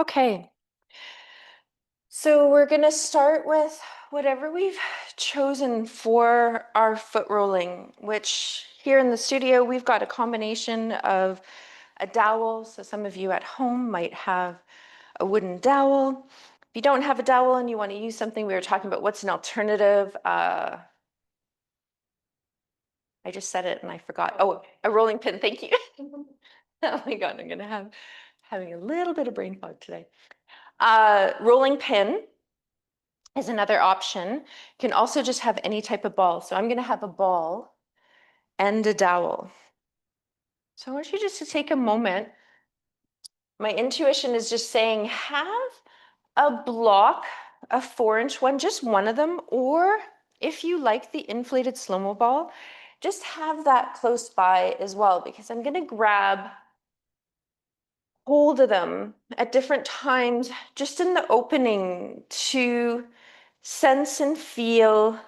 Okay, so we're going to start with whatever we've chosen for our foot rolling, which here in the studio, we've got a combination of a dowel. So some of you at home might have a wooden dowel. If you don't have a dowel and you want to use something, we were talking about what's an alternative. I just said it and I forgot. Oh, a rolling pin. Thank you. Oh my God, I'm going to having a little bit of brain fog today. Rolling pin is another option. You can also just have any type of ball. So I'm going to have a ball and a dowel. So I want you just to take a moment. My intuition is just saying have a block, a 4-inch one, just one of them, or if you like the inflated slow-mo ball, just have that close by as well, because I'm going to grab hold of them at different times, just in the opening, to sense and feel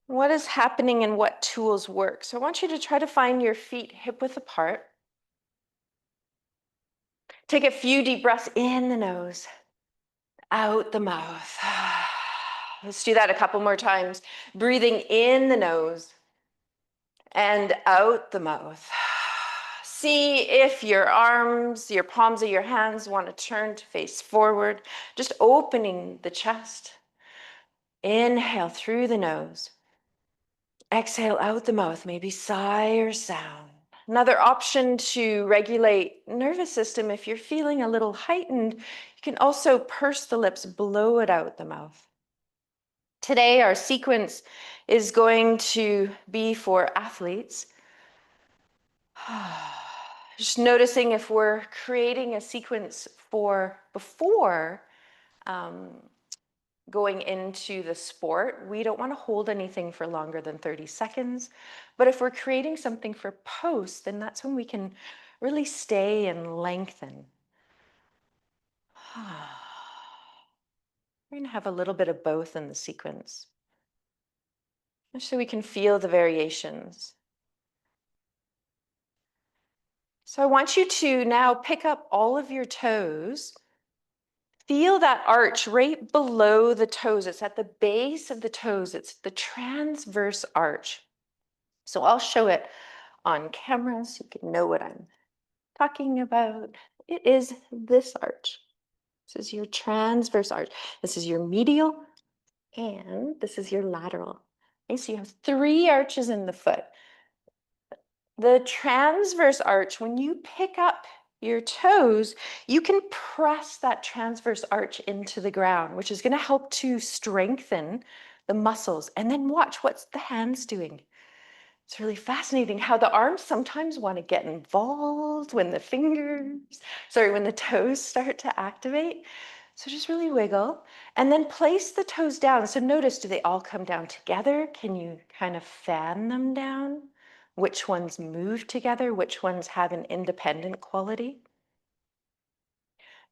what is happening and what tools work. So I want you to try to find your feet hip width apart. Take a few deep breaths in the nose, out the mouth. Let's do that a couple more times. Breathing in the nose and out the mouth. See if your arms, your palms of your hands want to turn to face forward, just opening the chest. Inhale through the nose. Exhale out the mouth, maybe sigh or sound. Another option to regulate nervous system, if you're feeling a little heightened, you can also purse the lips, blow it out the mouth. Today, our sequence is going to be for athletes. Just noticing if we're creating a sequence for before going into the sport, we don't want to hold anything for longer than 30 seconds. But if we're creating something for post, then that's when we can really stay and lengthen. We're going to have a little bit of both in the sequence, so we can feel the variations. So I want you to now pick up all of your toes. Feel that arch right below the toes. It's at the base of the toes. It's the transverse arch. So I'll show it on camera so you can know what I'm talking about. It is this arch. This is your transverse arch. This is your medial, and this is your lateral. Okay, so you have 3 arches in the foot. The transverse arch, when you pick up your toes, you can press that transverse arch into the ground, which is going to help to strengthen the muscles. And then watch what's the hands doing. It's really fascinating how the arms sometimes want to get involved when when the toes start to activate. So just really wiggle and then place the toes down. So notice, do they all come down together? Can you kind of fan them down? Which ones move together? Which ones have an independent quality?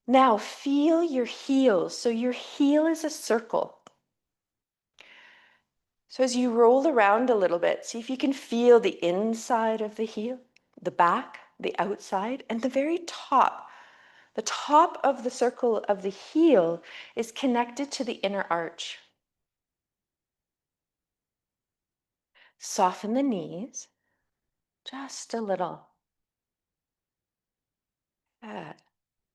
Now feel your heels. So your heel is a circle. So as you roll around a little bit, see if you can feel the inside of the heel, the back, the outside, and the very top. The top of the circle of the heel is connected to the inner arch. Soften the knees, just a little. Good.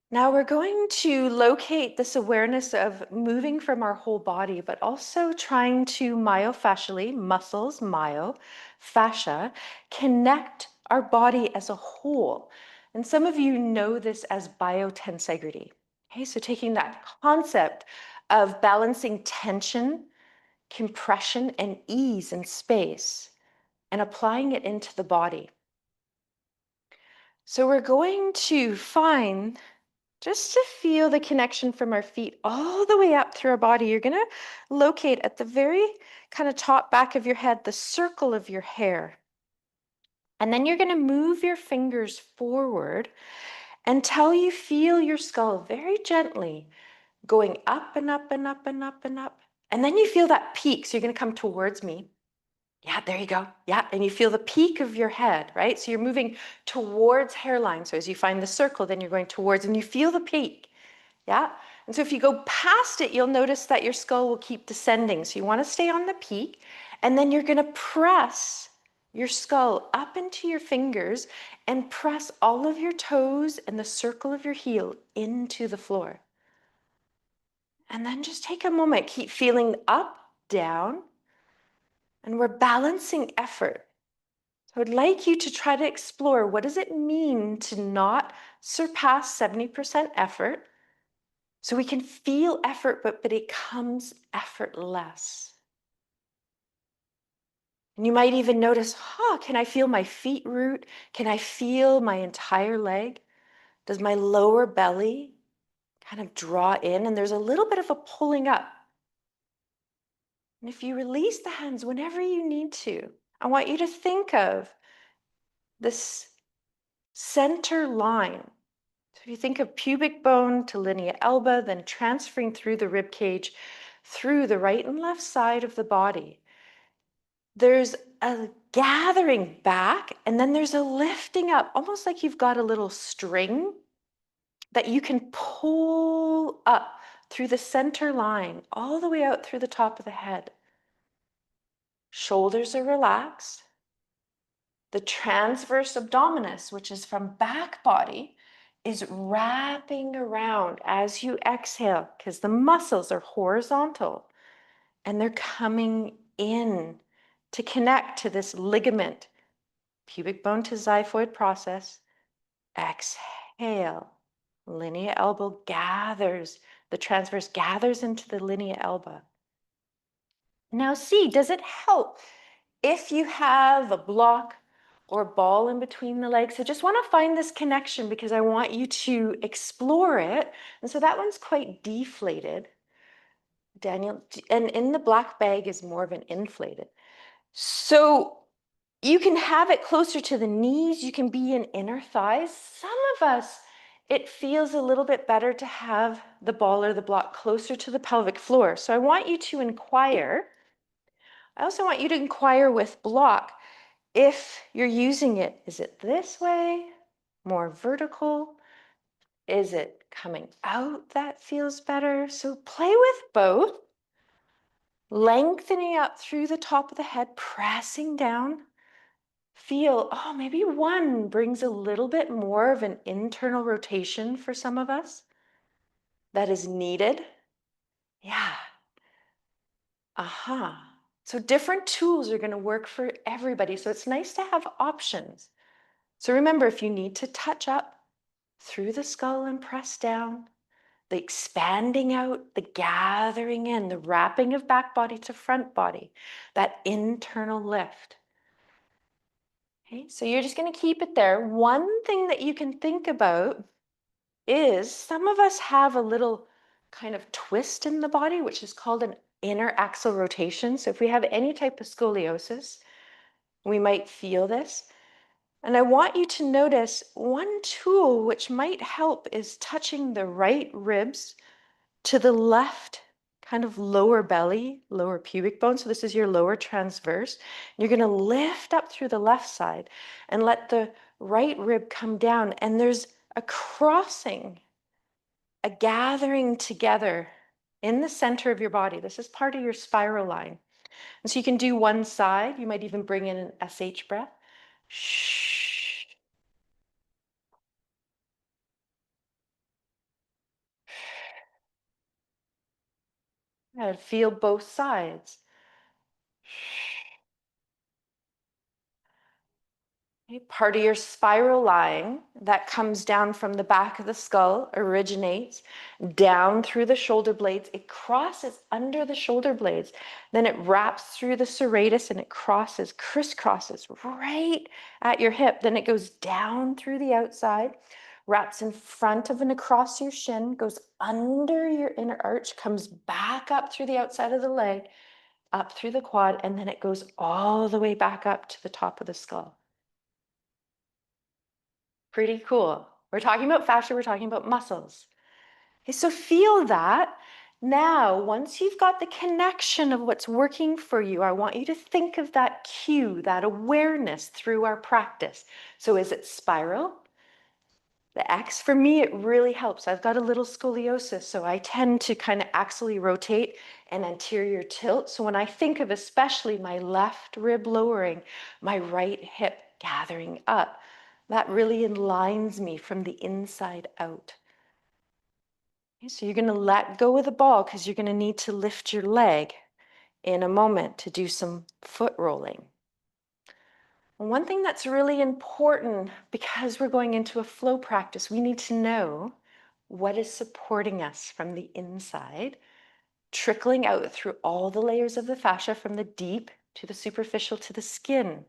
Now we're going to locate this awareness of moving from our whole body, but also trying to myofascially, muscles, fascia, connect our body as a whole. And some of you know this as biotensegrity. Okay, so taking that concept of balancing tension, compression, and ease in space, and applying it into the body. So we're going to find, just to feel the connection from our feet all the way up through our body, you're going to locate at the very kind of top back of your head, the circle of your hair. And then you're going to move your fingers forward until you feel your skull very gently going up and up and up and up and up. And then you feel that peak. So you're going to come towards me. Yeah, there you go. Yeah, and you feel the peak of your head, right? So you're moving towards hairline. So as you find the circle, then you're going towards, and you feel the peak. Yeah. And so if you go past it, you'll notice that your skull will keep descending. So you want to stay on the peak, and then you're going to press your skull up into your fingers and press all of your toes and the circle of your heel into the floor. And then just take a moment, keep feeling up, down, and we're balancing effort. So I'd like you to try to explore, what does it mean to not surpass 70% effort? So we can feel effort, but it comes effortless. And you might even notice, can I feel my feet root? Can I feel my entire leg? Does my lower belly kind of draw in? And there's a little bit of a pulling up. And if you release the hands whenever you need to, I want you to think of this center line. So if you think of pubic bone to linea alba, then transferring through the rib cage, through the right and left side of the body, there's a gathering back, and then there's a lifting up, almost like you've got a little string that you can pull up through the center line, all the way out through the top of the head. Shoulders are relaxed. The transverse abdominis, which is from back body, is wrapping around as you exhale, because the muscles are horizontal and they're coming in to connect to this ligament, pubic bone to xiphoid process. Exhale. Linea alba gathers, the transverse gathers into the linea alba. Now see, does it help if you have a block or a ball in between the legs? I just want to find this connection because I want you to explore it. And so that one's quite deflated, Daniel, and in the black bag is more of an inflated. So you can have it closer to the knees. You can be in inner thighs. Some of us, it feels a little bit better to have the ball or the block closer to the pelvic floor. So I want you to inquire. I also want you to inquire with block, if you're using it, is it this way, more vertical? Is it coming out that feels better? So play with both, lengthening up through the top of the head, pressing down. Feel, maybe one brings a little bit more of an internal rotation for some of us that is needed. Yeah. So different tools are going to work for everybody. So it's nice to have options. So remember, if you need to touch up through the skull and press down, the expanding out, the gathering in, the wrapping of back body to front body, that internal lift. Okay, so you're just going to keep it there. One thing that you can think about is some of us have a little kind of twist in the body, which is called an inner axial rotation. So if we have any type of scoliosis, we might feel this. And I want you to notice one tool which might help is touching the right ribs to the left kind of lower belly, lower pubic bone. So this is your lower transverse. You're going to lift up through the left side and let the right rib come down. And there's a crossing, a gathering together in the center of your body. This is part of your spiral line. And so you can do one side. You might even bring in an SH breath. Shh. And feel both sides. Okay, part of your spiral line that comes down from the back of the skull originates down through the shoulder blades. It crosses under the shoulder blades. Then it wraps through the serratus and it crisscrosses right at your hip. Then it goes down through the outside, wraps in front of and across your shin, goes under your inner arch, comes back up through the outside of the leg, up through the quad, and then it goes all the way back up to the top of the skull. Pretty cool. We're talking about fascia, we're talking about muscles. Okay, so feel that. Now, once you've got the connection of what's working for you, I want you to think of that cue, that awareness through our practice. So is it spiral? The X, for me, it really helps. I've got a little scoliosis, so I tend to kind of axially rotate and anterior tilt. So when I think of especially my left rib lowering, my right hip gathering up, that really aligns me from the inside out. Okay, so you're going to let go of the ball because you're going to need to lift your leg in a moment to do some foot rolling. One thing that's really important, because we're going into a flow practice, we need to know what is supporting us from the inside, trickling out through all the layers of the fascia, from the deep to the superficial to the skin.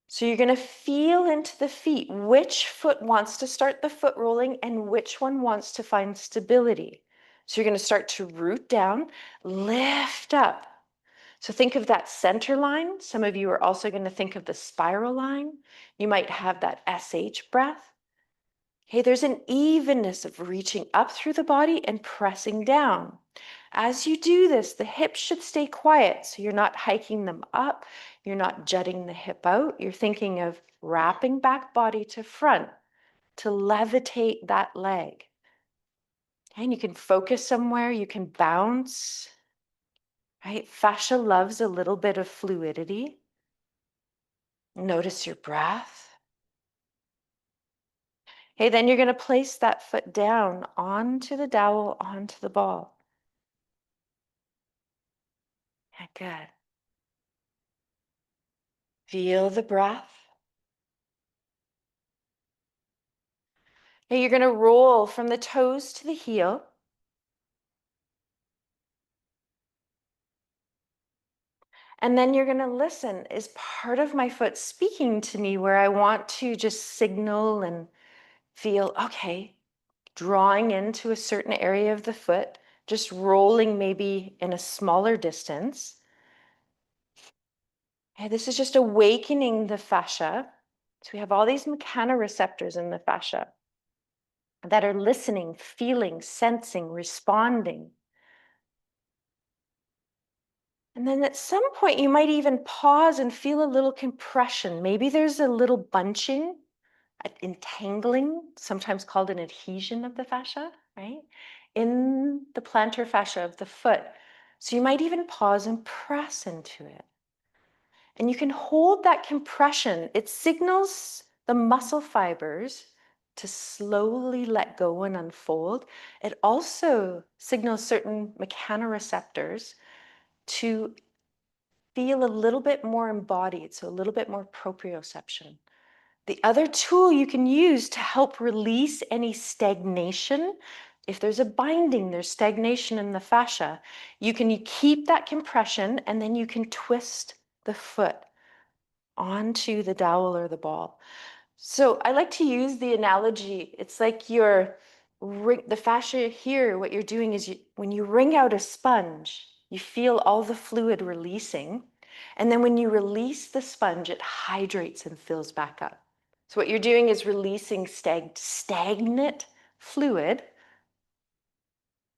So you're going to feel into the feet, which foot wants to start the foot rolling and which one wants to find stability. So you're going to start to root down, lift up. So think of that center line. Some of you are also going to think of the spiral line. You might have that SH breath. Hey, there's an evenness of reaching up through the body and pressing down. As you do this, the hips should stay quiet. So you're not hiking them up. You're not jutting the hip out. You're thinking of wrapping back body to front to levitate that leg. And you can focus somewhere. You can bounce. Right? Fascia loves a little bit of fluidity. Notice your breath. Okay, then you're going to place that foot down onto the dowel, onto the ball. Yeah, good. Feel the breath. Okay, you're going to roll from the toes to the heel. And then you're going to listen. Is part of my foot speaking to me where I want to just signal and feel, okay, drawing into a certain area of the foot, just rolling maybe in a smaller distance. Okay, this is just awakening the fascia. So we have all these mechanoreceptors in the fascia that are listening, feeling, sensing, responding. And then at some point, you might even pause and feel a little compression. Maybe there's a little bunching, entangling, sometimes called an adhesion of the fascia, right? In the plantar fascia of the foot. So you might even pause and press into it. And you can hold that compression. It signals the muscle fibers to slowly let go and unfold. It also signals certain mechanoreceptors to feel a little bit more embodied, so a little bit more proprioception. The other tool you can use to help release any stagnation, if there's a binding, there's stagnation in the fascia, you can keep that compression and then you can twist the foot onto the dowel or the ball. So I like to use the analogy, it's like the fascia here, what you're doing is when you wring out a sponge, you feel all the fluid releasing. And then when you release the sponge, it hydrates and fills back up. So what you're doing is releasing stagnant fluid,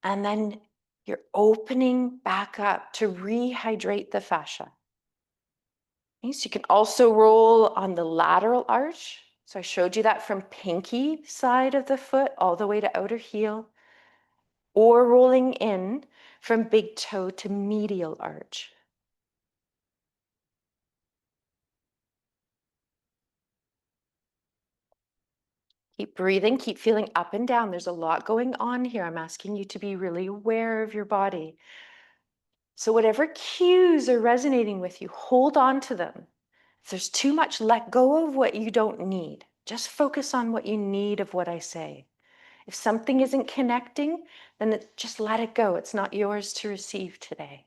and then you're opening back up to rehydrate the fascia. Okay, so you can also roll on the lateral arch. So I showed you that from pinky side of the foot all the way to outer heel, or rolling in from big toe to medial arch. Keep breathing, keep feeling up and down. There's a lot going on here. I'm asking you to be really aware of your body. So whatever cues are resonating with you, hold on to them. If there's too much, let go of what you don't need. Just focus on what you need of what I say. If something isn't connecting, then just let it go. It's not yours to receive today.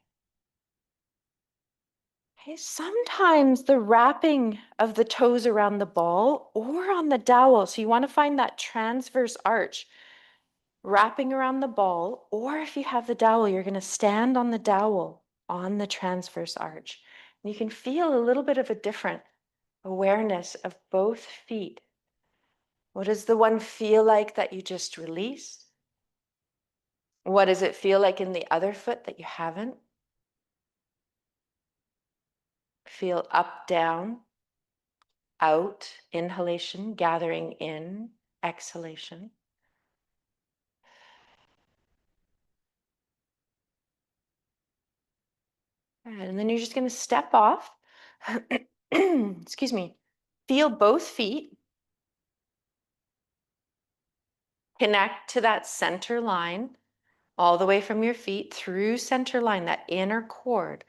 Okay, sometimes the wrapping of the toes around the ball or on the dowel, so you want to find that transverse arch, wrapping around the ball, or if you have the dowel, you're going to stand on the dowel on the transverse arch. And you can feel a little bit of a different awareness of both feet. What does the one feel like that you just released? What does it feel like in the other foot that you haven't? Feel up, down, out, inhalation, gathering in, exhalation. And then you're just going to step off. Excuse me. Feel both feet. Connect to that center line all the way from your feet through center line, that inner cord,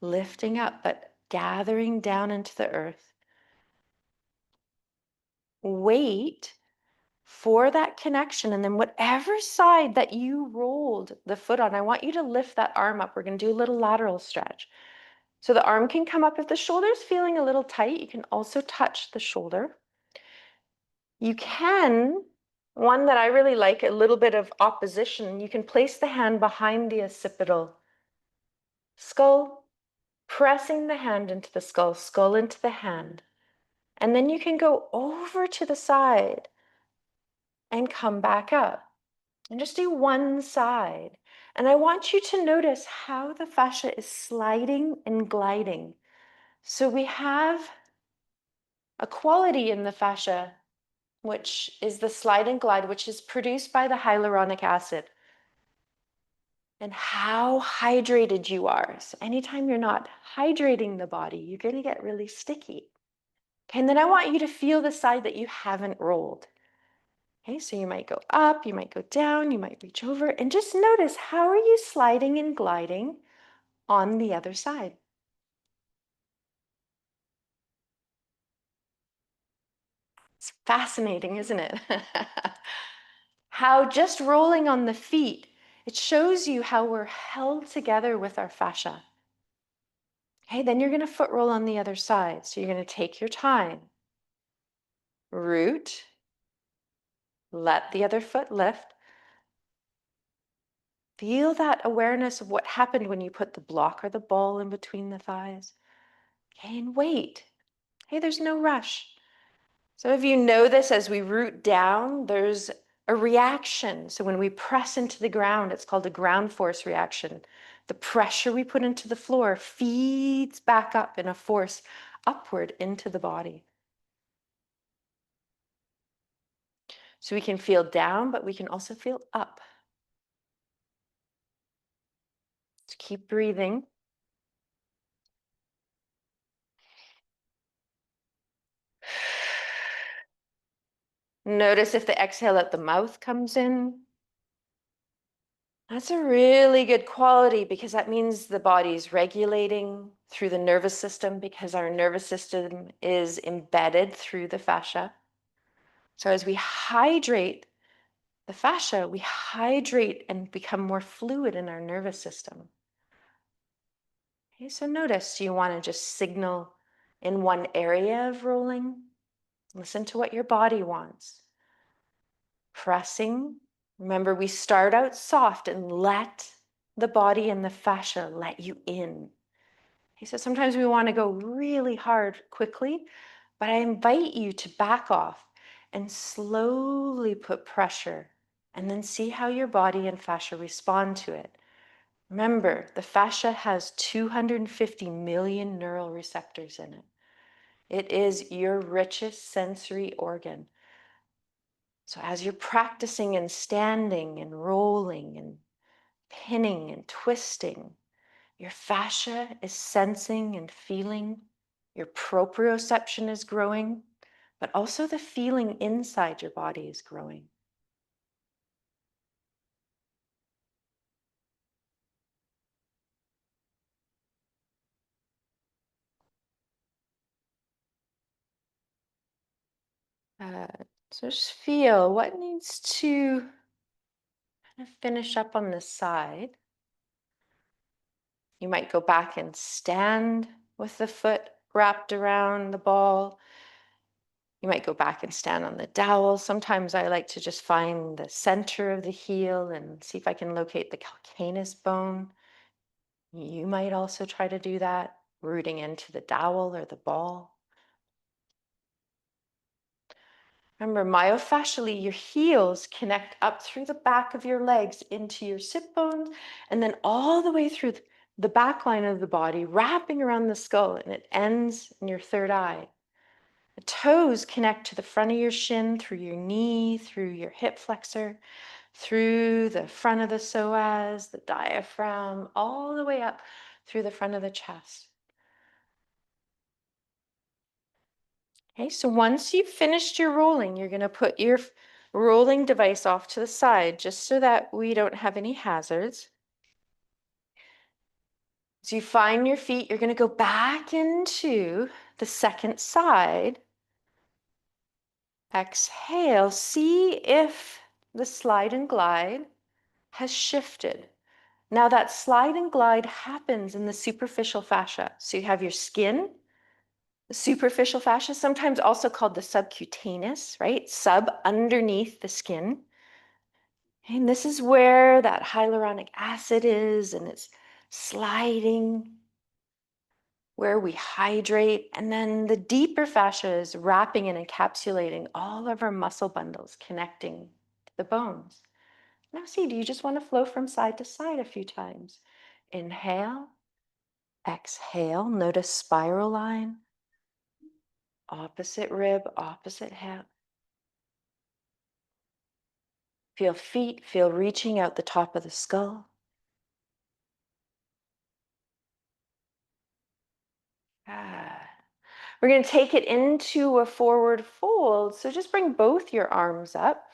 lifting up, but gathering down into the earth. Wait for that connection. And then whatever side that you rolled the foot on, I want you to lift that arm up. We're going to do a little lateral stretch. So the arm can come up. If the shoulder's feeling a little tight, you can also touch the shoulder. You can, one that I really like, a little bit of opposition, you can place the hand behind the occipital skull, pressing the hand into the skull, skull into the hand. And then you can go over to the side and come back up. And just do one side. And I want you to notice how the fascia is sliding and gliding. So we have a quality in the fascia, which is the slide and glide, which is produced by the hyaluronic acid. And how hydrated you are. So anytime you're not hydrating the body, you're going to get really sticky. Okay, and then I want you to feel the side that you haven't rolled. Okay, so you might go up, you might go down, you might reach over, and just notice, how are you sliding and gliding on the other side? It's fascinating, isn't it? How just rolling on the feet, it shows you how we're held together with our fascia. Okay, then you're going to foot roll on the other side. So you're going to take your time. Root, let the other foot lift. Feel that awareness of what happened when you put the block or the ball in between the thighs. Okay, and wait. Hey, there's no rush. Some of you know this, as we root down, there's a reaction. So when we press into the ground, it's called a ground force reaction. The pressure we put into the floor feeds back up in a force upward into the body. So we can feel down, but we can also feel up. So keep breathing. Notice if the exhale at the mouth comes in. That's a really good quality, because that means the body's regulating through the nervous system, because our nervous system is embedded through the fascia. So as we hydrate the fascia, we hydrate and become more fluid in our nervous system. Okay, so notice, do you want to just signal in one area of rolling? Listen to what your body wants. Pressing. Remember, we start out soft and let the body and the fascia let you in. Okay, so sometimes we want to go really hard quickly, but I invite you to back off and slowly put pressure, and then see how your body and fascia respond to it. Remember, the fascia has 250 million neural receptors in it. It is your richest sensory organ. So as you're practicing and standing and rolling and pinning and twisting, your fascia is sensing and feeling. Your proprioception is growing, but also the feeling inside your body is growing. Uh, so just feel what needs to kind of finish up on this side. You might go back and stand with the foot wrapped around the ball. You might go back and stand on the dowel. Sometimes I like to just find the center of the heel and see if I can locate the calcaneus bone. You might also try to do that, rooting into the dowel or the ball. Remember, myofascially, your heels connect up through the back of your legs into your sit bones, and then all the way through the back line of the body, wrapping around the skull, and it ends in your third eye. The toes connect to the front of your shin, through your knee, through your hip flexor, through the front of the psoas, the diaphragm, all the way up through the front of the chest. Okay, so once you've finished your rolling, you're going to put your rolling device off to the side just so that we don't have any hazards. As you find your feet, you're going to go back into the second side. Exhale, see if the slide and glide has shifted. Now that slide and glide happens in the superficial fascia. So you have your skin, the superficial fascia, sometimes also called the subcutaneous, right? Sub, underneath the skin. And this is where that hyaluronic acid is, and it's sliding, where we hydrate. And then the deeper fascia is wrapping and encapsulating all of our muscle bundles, connecting to the bones. Now see, do you just want to flow from side to side a few times? Inhale, exhale, notice spiral line, opposite rib, opposite hip. Feel feet, feel reaching out the top of the skull. Ah. We're going to take it into a forward fold. So just bring both your arms up.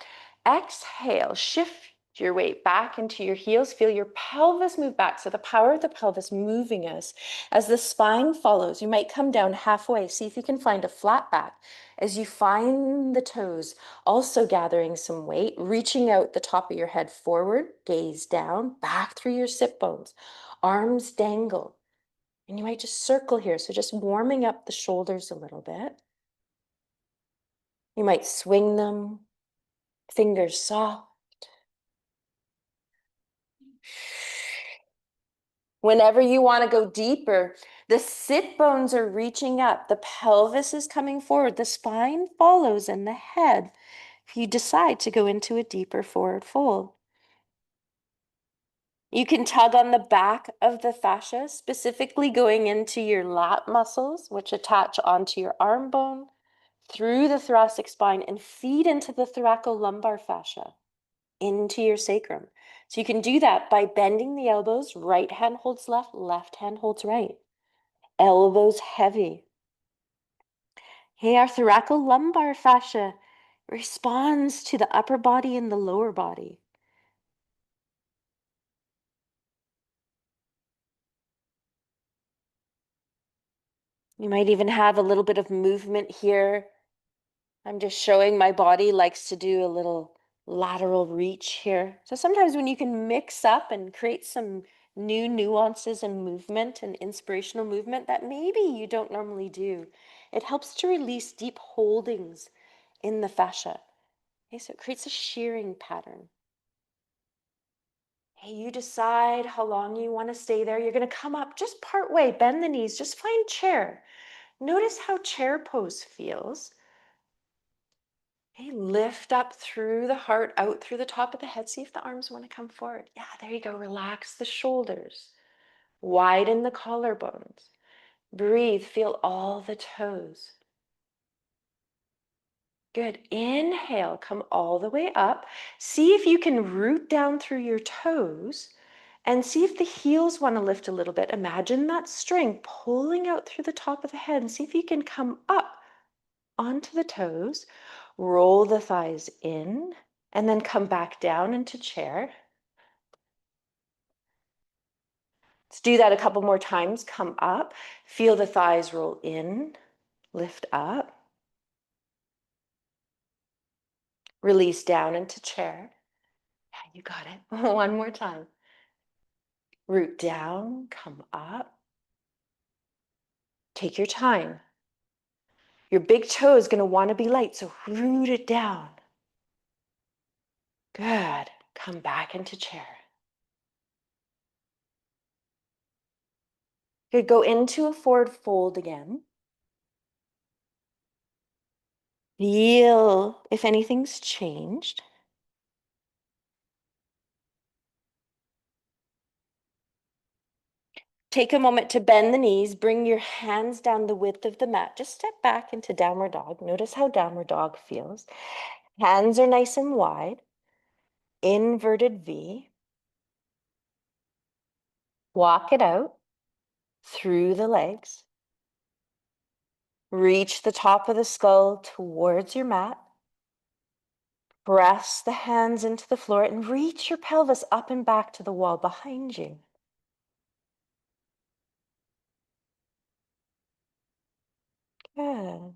Exhale, shift your weight back into your heels. Feel your pelvis move back. So the power of the pelvis moving us as the spine follows. You might come down halfway. See if you can find a flat back as you find the toes, also gathering some weight, reaching out the top of your head forward, gaze down, back through your sit bones. Arms dangle. And you might just circle here. So just warming up the shoulders a little bit. You might swing them, fingers soft. Whenever you want to go deeper, the sit bones are reaching up. The pelvis is coming forward. The spine follows and the head. If you decide to go into a deeper forward fold. You can tug on the back of the fascia, specifically going into your lat muscles, which attach onto your arm bone, through the thoracic spine, and feed into the thoracolumbar fascia, into your sacrum. So you can do that by bending the elbows. Right hand holds left, left hand holds right. Elbows heavy. Hey, our thoracolumbar fascia responds to the upper body and the lower body. You might even have a little bit of movement here. I'm just showing my body likes to do a little lateral reach here. So sometimes when you can mix up and create some new nuances and movement and inspirational movement that maybe you don't normally do, it helps to release deep holdings in the fascia. Okay, so it creates a shearing pattern. Hey, you decide how long you want to stay there. You're going to come up just part way, bend the knees, just find chair. Notice how chair pose feels. Okay, lift up through the heart, out through the top of the head. See if the arms want to come forward. Yeah, there you go. Relax the shoulders. Widen the collarbones. Breathe, feel all the toes. Good. Inhale, come all the way up. See if you can root down through your toes and see if the heels want to lift a little bit. Imagine that string pulling out through the top of the head and see if you can come up onto the toes. Roll the thighs in and then come back down into chair. Let's do that a couple more times. Come up, feel the thighs roll in, lift up. Release down into chair. Yeah, you got it. One more time. Root down, come up. Take your time. Your big toe is going to want to be light, so root it down. Good. Come back into chair. Good. Go into a forward fold again. Feel if anything's changed. Take a moment to bend the knees, bring your hands down the width of the mat. Just step back into downward dog. Notice how downward dog feels. Hands are nice and wide. Inverted V. Walk it out through the legs. Reach the top of the skull towards your mat. Press the hands into the floor and reach your pelvis up and back to the wall behind you. Good.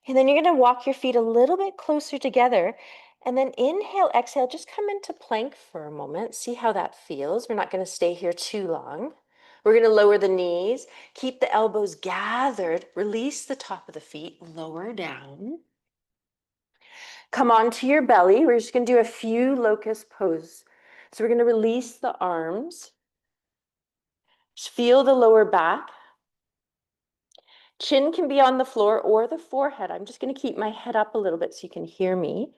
And then you're going to walk your feet a little bit closer together. And then inhale, exhale, just come into plank for a moment. See how that feels. We're not going to stay here too long. We're going to lower the knees, keep the elbows gathered, release the top of the feet, lower down. Come onto your belly. We're just going to do a few locust poses. So we're going to release the arms. Just feel the lower back. Chin can be on the floor or the forehead. I'm just going to keep my head up a little bit so you can hear me.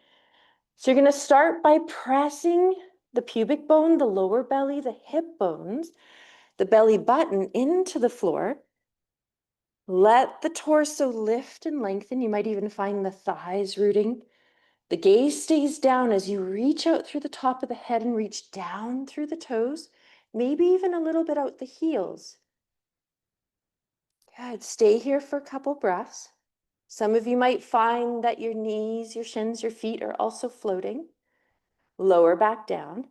So you're going to start by pressing the pubic bone, the lower belly, the hip bones, the belly button into the floor. Let the torso lift and lengthen. You might even find the thighs rooting. The gaze stays down as you reach out through the top of the head and reach down through the toes, maybe even a little bit out the heels. Good. Stay here for a couple breaths. Some of you might find that your knees, your shins, your feet are also floating. Lower back down.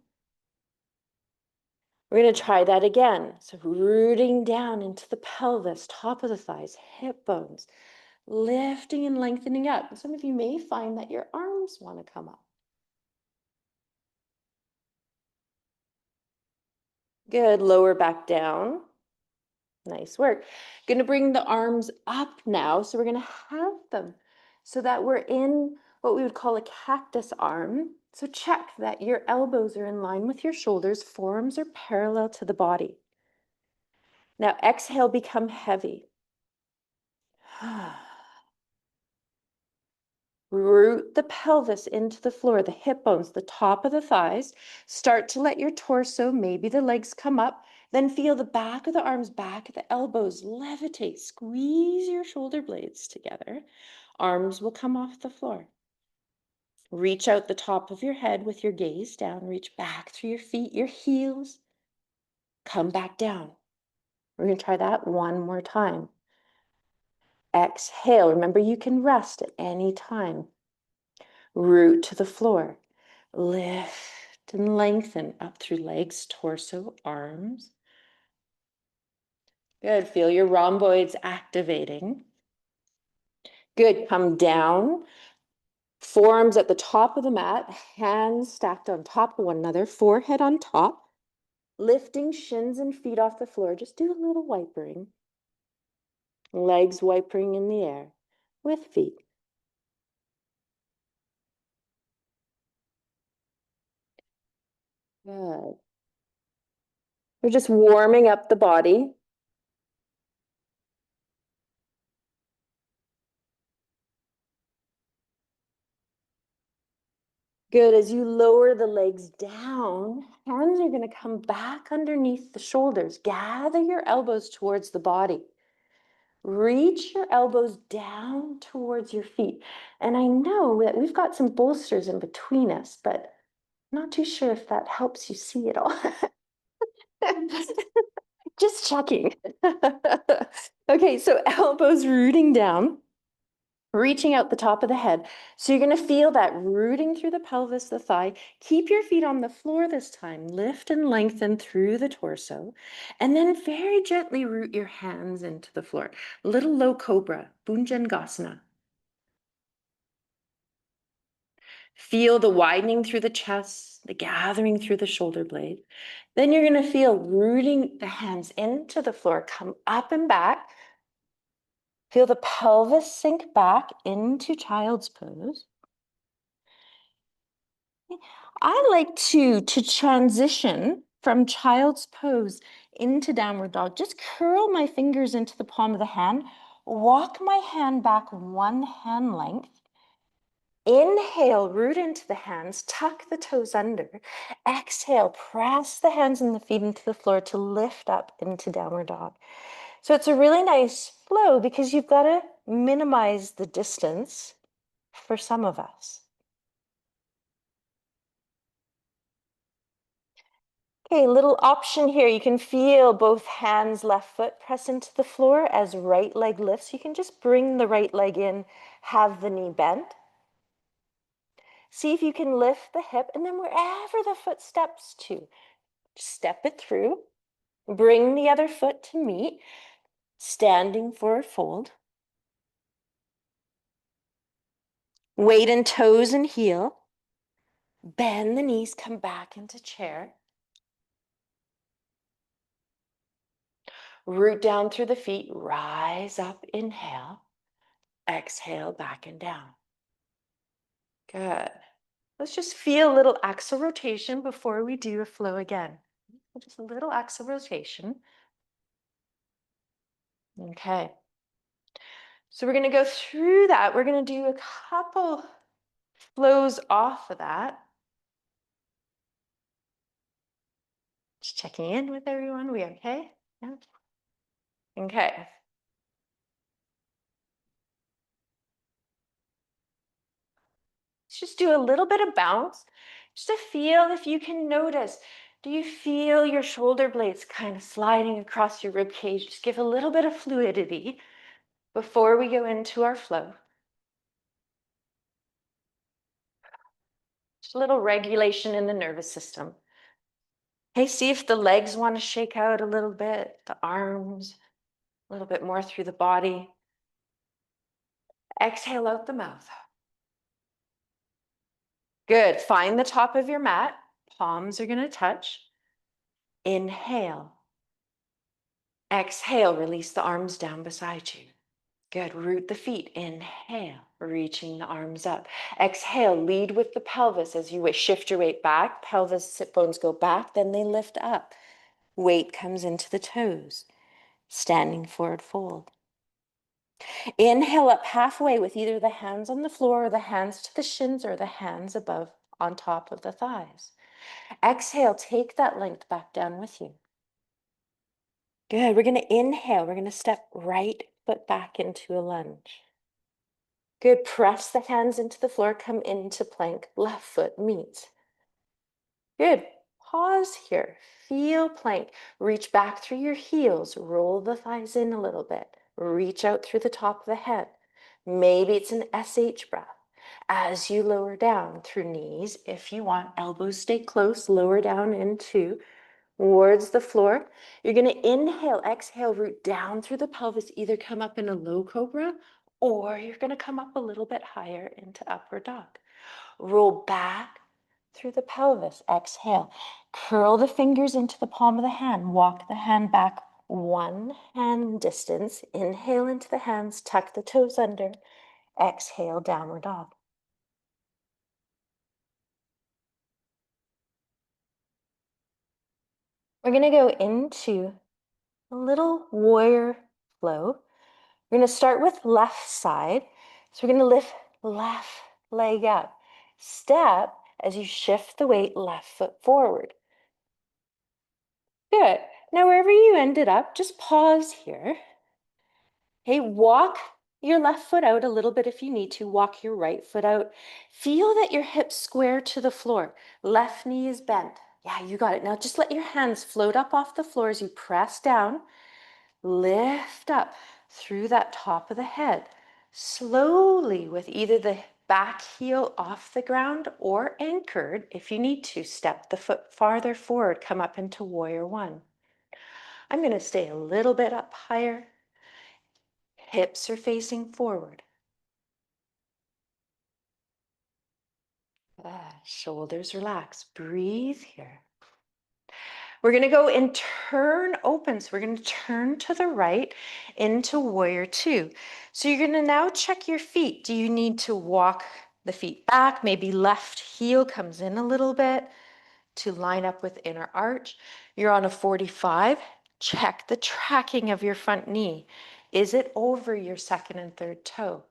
We're going to try that again. So rooting down into the pelvis, top of the thighs, hip bones, lifting and lengthening up. Some of you may find that your arms want to come up. Good. Lower back down. Nice work. Going to bring the arms up now. So we're going to have them so that we're in what we would call a cactus arm. So check that your elbows are in line with your shoulders, forearms are parallel to the body. Now exhale, become heavy. Root the pelvis into the floor, the hip bones, the top of the thighs. Start to let your torso, maybe the legs come up. Then feel the back of the arms, back of the elbows levitate. Squeeze your shoulder blades together. Arms will come off the floor. Reach out the top of your head with your gaze down. Reach back through your feet, your heels. Come back down. We're going to try that one more time. Exhale. Remember, you can rest at any time. Root to the floor. Lift and lengthen up through legs, torso, arms. Good. Feel your rhomboids activating. Good. Come down. Forearms at the top of the mat. Hands stacked on top of one another. Forehead on top. Lifting shins and feet off the floor. Just do a little wipering. Legs wipering in the air with feet. Good. We're just warming up the body. Good. As you lower the legs down, hands are going to come back underneath the shoulders. Gather your elbows towards the body. Reach your elbows down towards your feet. And I know that we've got some bolsters in between us, but I'm not too sure if that helps you see it all. Just checking. Okay, so elbows rooting down. Reaching out the top of the head. So you're going to feel that rooting through the pelvis, the thigh. Keep your feet on the floor this time. Lift and lengthen through the torso. And then very gently root your hands into the floor. Little low cobra, Bhujangasana. Feel the widening through the chest, the gathering through the shoulder blade. Then you're going to feel rooting the hands into the floor. Come up and back. Feel the pelvis sink back into child's pose. I like to transition From child's pose into downward dog, just curl my fingers into the palm of the hand, walk my hand back 1 hand length. Inhale, root into the hands, tuck the toes under. Exhale, press the hands and the feet into the floor to lift up into downward dog. So it's a really nice flow because you've got to minimize the distance for some of us. Okay, little option here. You can feel both hands, left foot press into the floor as right leg lifts. You can just bring the right leg in, have the knee bent. See if you can lift the hip, and then wherever the foot steps to, step it through. Bring the other foot to meet, standing forward fold. Weight in toes and heel. Bend the knees, come back into chair. Root down through the feet, rise up, inhale. Exhale, back and down. Good. Let's just feel a little axle rotation before we do a flow again. Just a little axle rotation. Okay. So we're going to go through that. We're going to do a couple flows off of that. Just checking in with everyone. We okay? Yeah. Okay. Let's just do a little bit of bounce, just to feel if you can notice. Do you feel your shoulder blades kind of sliding across your rib cage? Just give a little bit of fluidity before we go into our flow. Just a little regulation in the nervous system. Hey, see if the legs want to shake out a little bit, the arms, a little bit more through the body. Exhale out the mouth. Good. Find the top of your mat. Palms are going to touch. Inhale. Exhale, release the arms down beside you. Good. Root the feet. Inhale, reaching the arms up. Exhale, lead with the pelvis as you shift your weight back. Pelvis, sit bones go back, then they lift up. Weight comes into the toes. Standing forward fold. Inhale up halfway with either the hands on the floor or the hands to the shins or the hands above on top of the thighs. Exhale, take that length back down with you. Good. We're going to inhale. We're going to step right foot back into a lunge. Good. Press the hands into the floor. Come into plank. Left foot meets. Good. Pause here. Feel plank. Reach back through your heels. Roll the thighs in a little bit. Reach out through the top of the head. Maybe it's an SH breath. As you lower down through knees, if you want, elbows stay close, lower down into towards the floor. You're going to inhale, exhale, root down through the pelvis, either come up in a low cobra or you're going to come up a little bit higher into upward dog. Roll back through the pelvis, exhale. Curl the fingers into the palm of the hand, walk the hand back 1 hand distance. Inhale into the hands, tuck the toes under. Exhale, downward dog. We're going to go into a little warrior flow. We're going to start with left side. So we're going to lift left leg up. Step as you shift the weight, left foot forward. Good. Now, wherever you ended up, just pause here. Hey, walk your left foot out a little bit if you need to. Walk your right foot out. Feel that your hips square to the floor. Left knee is bent. Yeah, you got it. Now just let your hands float up off the floor as you press down. Lift up through that top of the head. Slowly with either the back heel off the ground or anchored. If you need to, step the foot farther forward. Come up into warrior one. I'm going to stay a little bit up higher. Hips are facing forward. Shoulders relax. Breathe here. We're going to go and turn open. So we're going to turn to the right into warrior two. So you're going to now check your feet. Do you need to walk the feet back? Maybe left heel comes in a little bit. to line up with inner arch. You're on a 45. Check the tracking of your front knee. Is it over your second and third toe?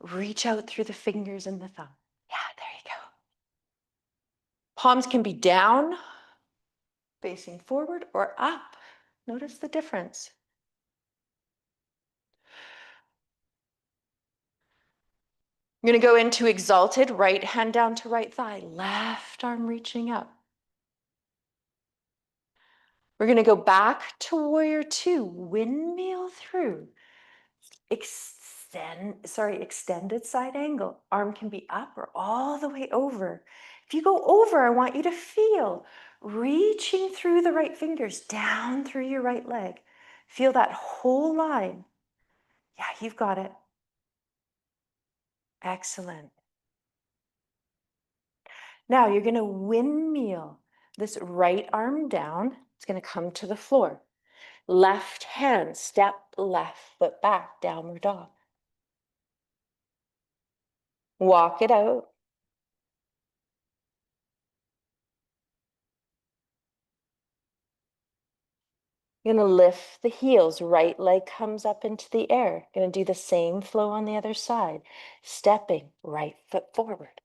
Reach out through the fingers and the thumb. Yeah, there you go. Palms can be down, facing forward, or up. Notice the difference. I'm going to go into exalted, right hand down to right thigh, left arm reaching up. We're going to go back to warrior two, windmill through. Extended side angle. Arm can be up or all the way over. If you go over, I want you to feel reaching through the right fingers, down through your right leg. Feel that whole line. Yeah, you've got it. Excellent. Now you're going to windmill this right arm down. It's going to come to the floor. Left hand, step left foot back, downward dog. Walk it out. You're going to lift the heels. Right leg comes up into the air. Going to do the same flow on the other side. Stepping, right foot forward.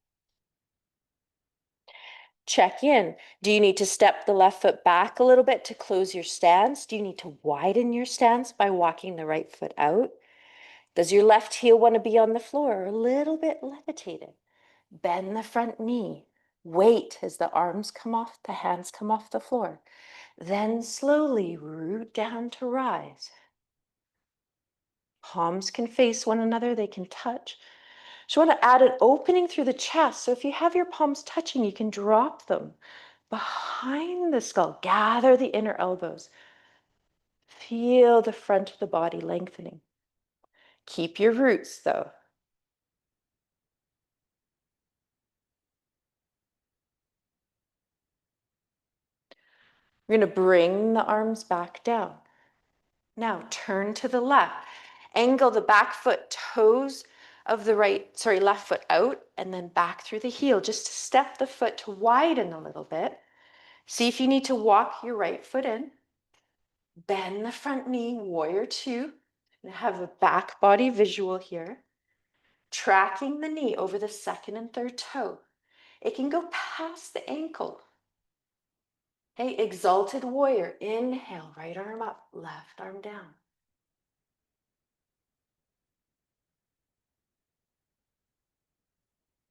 Check in. Do you need to step the left foot back a little bit to close your stance? Do you need to widen your stance by walking the right foot out? Does your left heel want to be on the floor or a little bit levitated? Bend the front knee. Wait as the arms come off, the hands come off the floor. Then slowly root down to rise. Palms can face one another, they can touch. So you want to add an opening through the chest. So if you have your palms touching, you can drop them behind the skull. Gather the inner elbows. Feel the front of the body lengthening. Keep your roots though. We're going to bring the arms back down. Now turn to the left. Angle the back foot, toes of the left foot out and then back through the heel. Just to step the foot to widen a little bit. See if you need to walk your right foot in. Bend the front knee, warrior two. And have a back body visual here. Tracking the knee over the second and third toe. It can go past the ankle. Hey, exalted warrior. Inhale, right arm up, left arm down.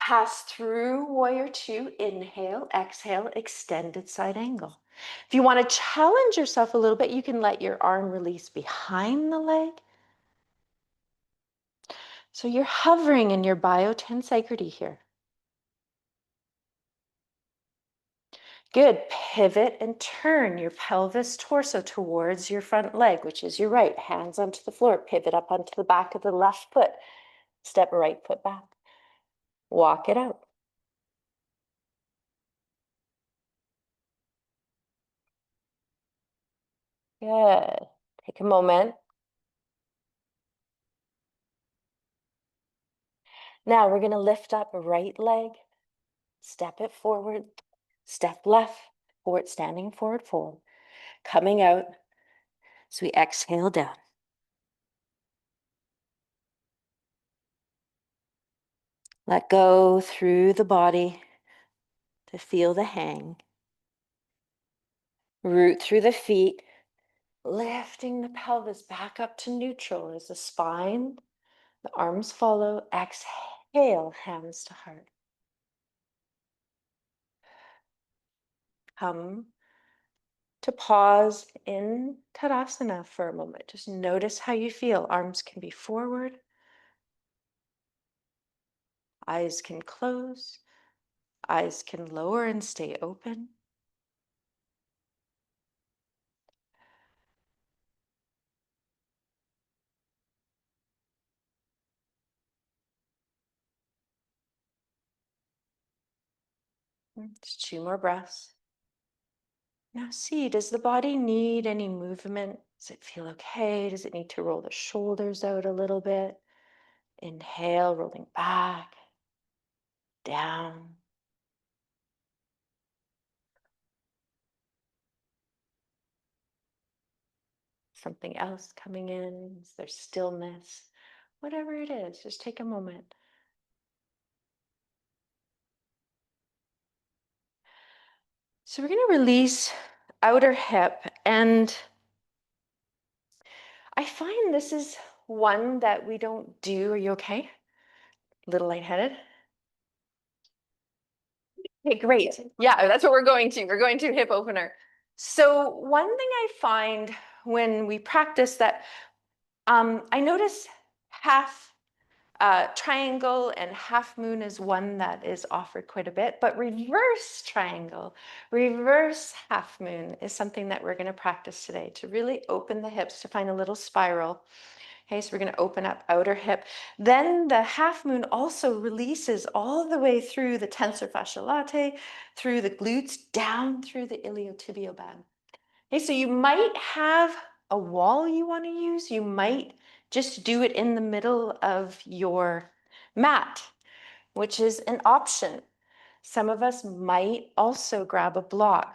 Pass through warrior two, inhale, exhale, extended side angle. If you want to challenge yourself a little bit, you can let your arm release behind the leg. So you're hovering in your biotensegrity here. Good. Pivot and turn your pelvis torso towards your front leg, which is your right. Hands onto the floor. Pivot up onto the back of the left foot. Step right foot back. Walk it out. Good. Take a moment. Now we're going to lift up right leg. Step it forward. Step left. Forward, standing forward fold. Coming out. So we exhale down. Let go through the body to feel the hang. Root through the feet. Lifting the pelvis back up to neutral as the spine, the arms follow. Exhale, hands to heart. Come to pause in Tadasana for a moment. Just notice how you feel. Arms can be forward. Eyes can close. Eyes can lower and stay open. Just 2 more breaths. Now see, does the body need any movement? Does it feel okay? Does it need to roll the shoulders out a little bit? Inhale, rolling back, down. something else coming in? Is there stillness? Whatever it is, just take a moment. So we're going to release outer hip, and I find this is one that we don't do. Are you okay? A little lightheaded? Okay, great. Yeah, that's what we're going to. We're going to hip opener. So one thing I find when we practice that I notice half triangle and half moon is one that is offered quite a bit, but reverse triangle, reverse half moon is something that we're going to practice today to really open the hips to find a little spiral. Okay, so we're going to open up outer hip. Then the half moon also releases all the way through the tensor fasciae latae, through the glutes, down through the iliotibial band. Okay, so you might have a wall you want to use. You might just do it in the middle of your mat, which is an option. Some of us might also grab a block.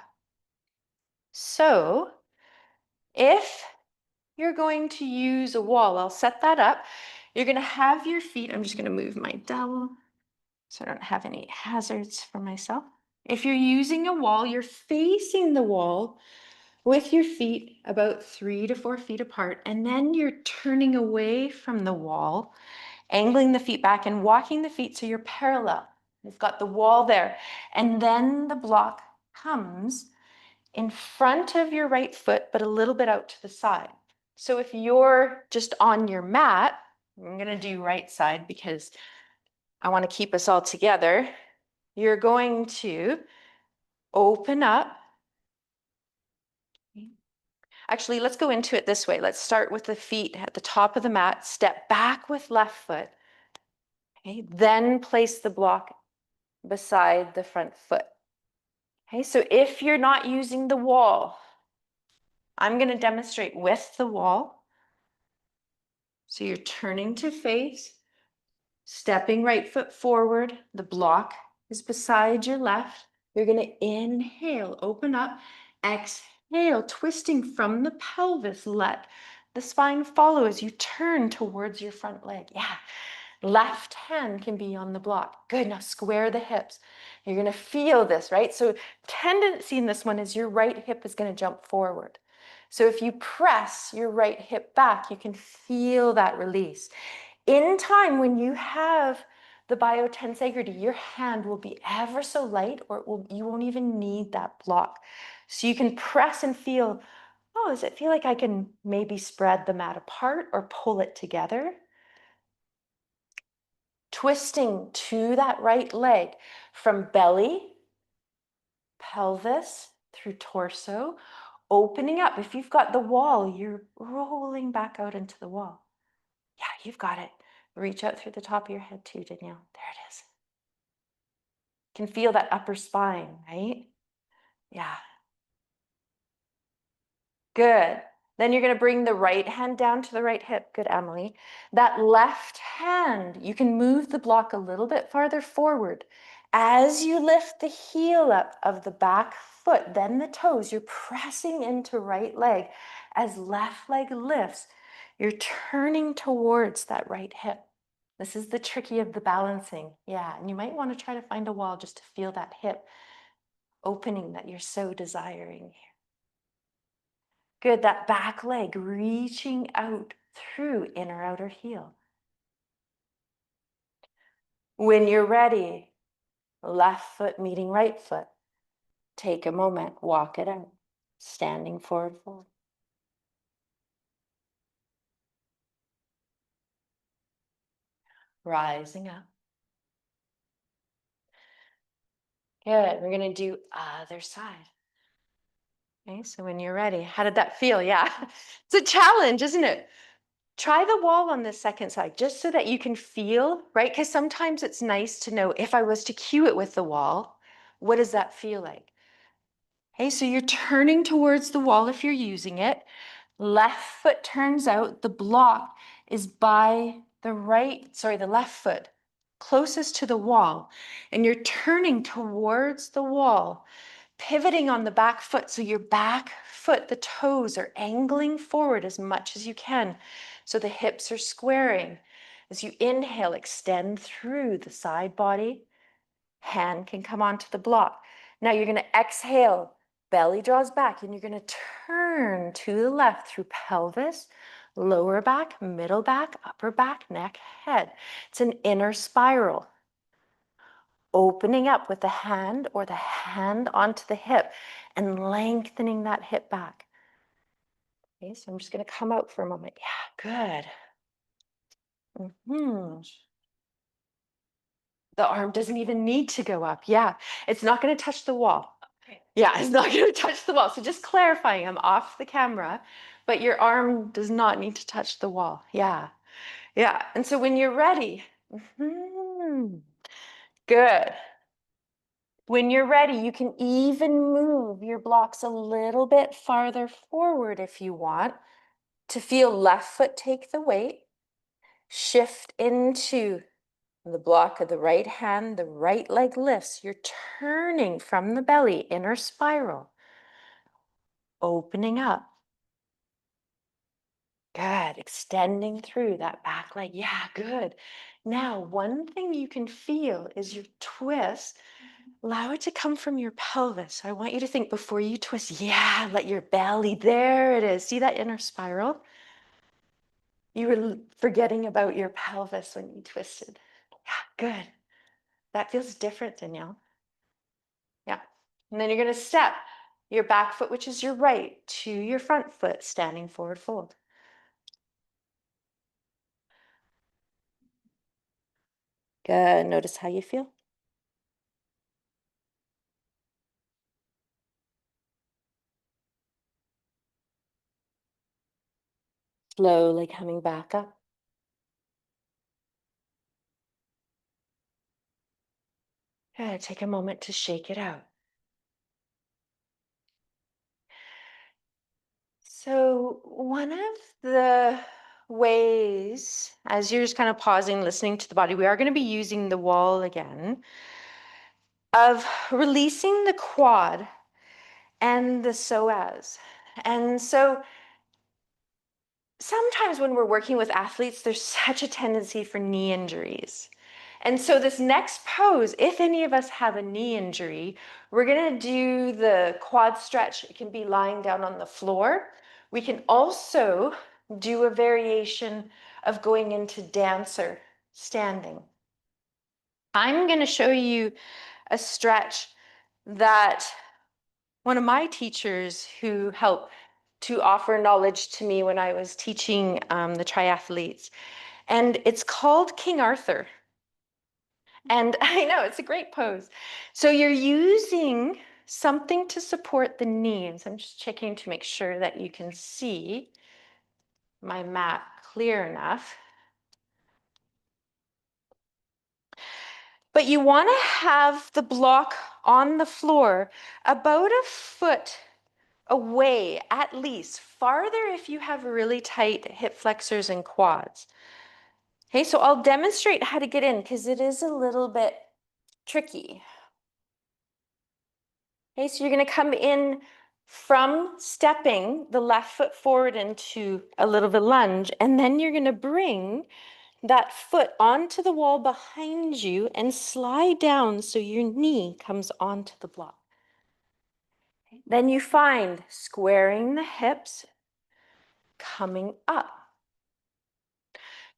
So if you're going to use a wall, I'll set that up. You're going to have your feet, I'm just going to move my dowel so I don't have any hazards for myself. If you're using a wall, you're facing the wall with your feet about 3 to 4 feet apart, and then you're turning away from the wall, angling the feet back and walking the feet so you're parallel. You've got the wall there, and then the block comes in front of your right foot, but a little bit out to the side. So if you're just on your mat, I'm going to do right side because I want to keep us all together. You're going to open up. Actually, let's go into it this way. Let's start with the feet at the top of the mat, step back with left foot. Okay, then place the block beside the front foot. Okay, so if you're not using the wall, I'm going to demonstrate with the wall. So you're turning to face, stepping right foot forward. The block is beside your left. You're going to inhale, open up, exhale, twisting from the pelvis. Let the spine follow as you turn towards your front leg. Yeah. Left hand can be on the block. Good. Now square the hips. You're going to feel this, right? So tendency in this one is your right hip is going to jump forward. So if you press your right hip back, you can feel that release. In time, when you have the biotensegrity, your hand will be ever so light, or you won't even need that block. So you can press and feel, oh, does it feel like I can maybe spread the mat apart or pull it together? Twisting to that right leg from belly, pelvis, through torso, opening up. If you've got the wall, you're rolling back out into the wall. Yeah, you've got it. Reach out through the top of your head too, Danielle. There it is. You can feel that upper spine, right? Yeah. Good. Then you're going to bring the right hand down to the right hip. Good, Emily. That left hand, you can move the block a little bit farther forward. As you lift the heel up of the back foot, then the toes, you're pressing into right leg. As left leg lifts, you're turning towards that right hip. This is the tricky of the balancing. Yeah, and you might want to try to find a wall just to feel that hip opening that you're so desiring. Good, that back leg reaching out through inner outer heel. When you're ready, left foot meeting right foot. Take a moment, walk it out. Standing forward, fold. Rising up. Good, we're gonna do other side. Okay, so when you're ready, how did that feel? Yeah, it's a challenge, isn't it? Try the wall on the second side, just so that you can feel, right? Because sometimes it's nice to know if I was to cue it with the wall, what does that feel like? Okay, so you're turning towards the wall if you're using it. Left foot turns out, the block is by the the left foot, closest to the wall. And you're turning towards the wall. pivoting on the back foot. So your back foot, the toes are angling forward as much as you can. So the hips are squaring. As you inhale, extend through the side body. Hand can come onto the block. Now you're going to exhale, belly draws back, and you're going to turn to the left through pelvis, lower back, middle back, upper back, neck, head. It's an inner spiral. Opening up with the hand or the hand onto the hip and lengthening that hip back. Okay, so I'm just going to come out for a moment. Yeah, good. The arm doesn't even need to go up. Yeah, it's not going to touch the wall. Yeah, it's not going to touch the wall. So just clarifying, I'm off the camera, but your arm does not need to touch the wall. Yeah, yeah. And so when you're ready, good. When you're ready, you can even move your blocks a little bit farther forward if you want to feel left foot take the weight. Shift into the block of the right hand, the right leg lifts. You're turning from the belly, inner spiral, opening up. Good. Extending through that back leg. Yeah, good. Now, one thing you can feel is your twist. Allow it to come from your pelvis. I want you to think before you twist, yeah, let your belly, there it is. See that inner spiral? You were forgetting about your pelvis when you twisted. Yeah, good. That feels different, Danielle. Yeah. And then you're going to step your back foot, which is your right, to your front foot, standing forward fold. Good. Notice how you feel. Slowly coming back up. Good. Take a moment to shake it out. So one of the ways, as you're just kind of pausing, listening to the body, we are going to be using the wall again, of releasing the quad and the psoas. And so sometimes when we're working with athletes, there's such a tendency for knee injuries. And so this next pose, if any of us have a knee injury, we're going to do the quad stretch. It can be lying down on the floor. We can also do a variation of going into dancer standing. I'm going to show you a stretch that one of my teachers who helped to offer knowledge to me when I was teaching the triathletes. And it's called King Arthur. And I know, it's a great pose. So you're using something to support the knees. I'm just checking to make sure that you can see my mat clear enough. But you want to have the block on the floor about a foot away, at least, farther if you have really tight hip flexors and quads. Okay, so I'll demonstrate how to get in because it is a little bit tricky. Okay, so you're going to come in from stepping the left foot forward into a little bit lunge, and then you're going to bring that foot onto the wall behind you and slide down so your knee comes onto the block. Then you find squaring the hips, coming up.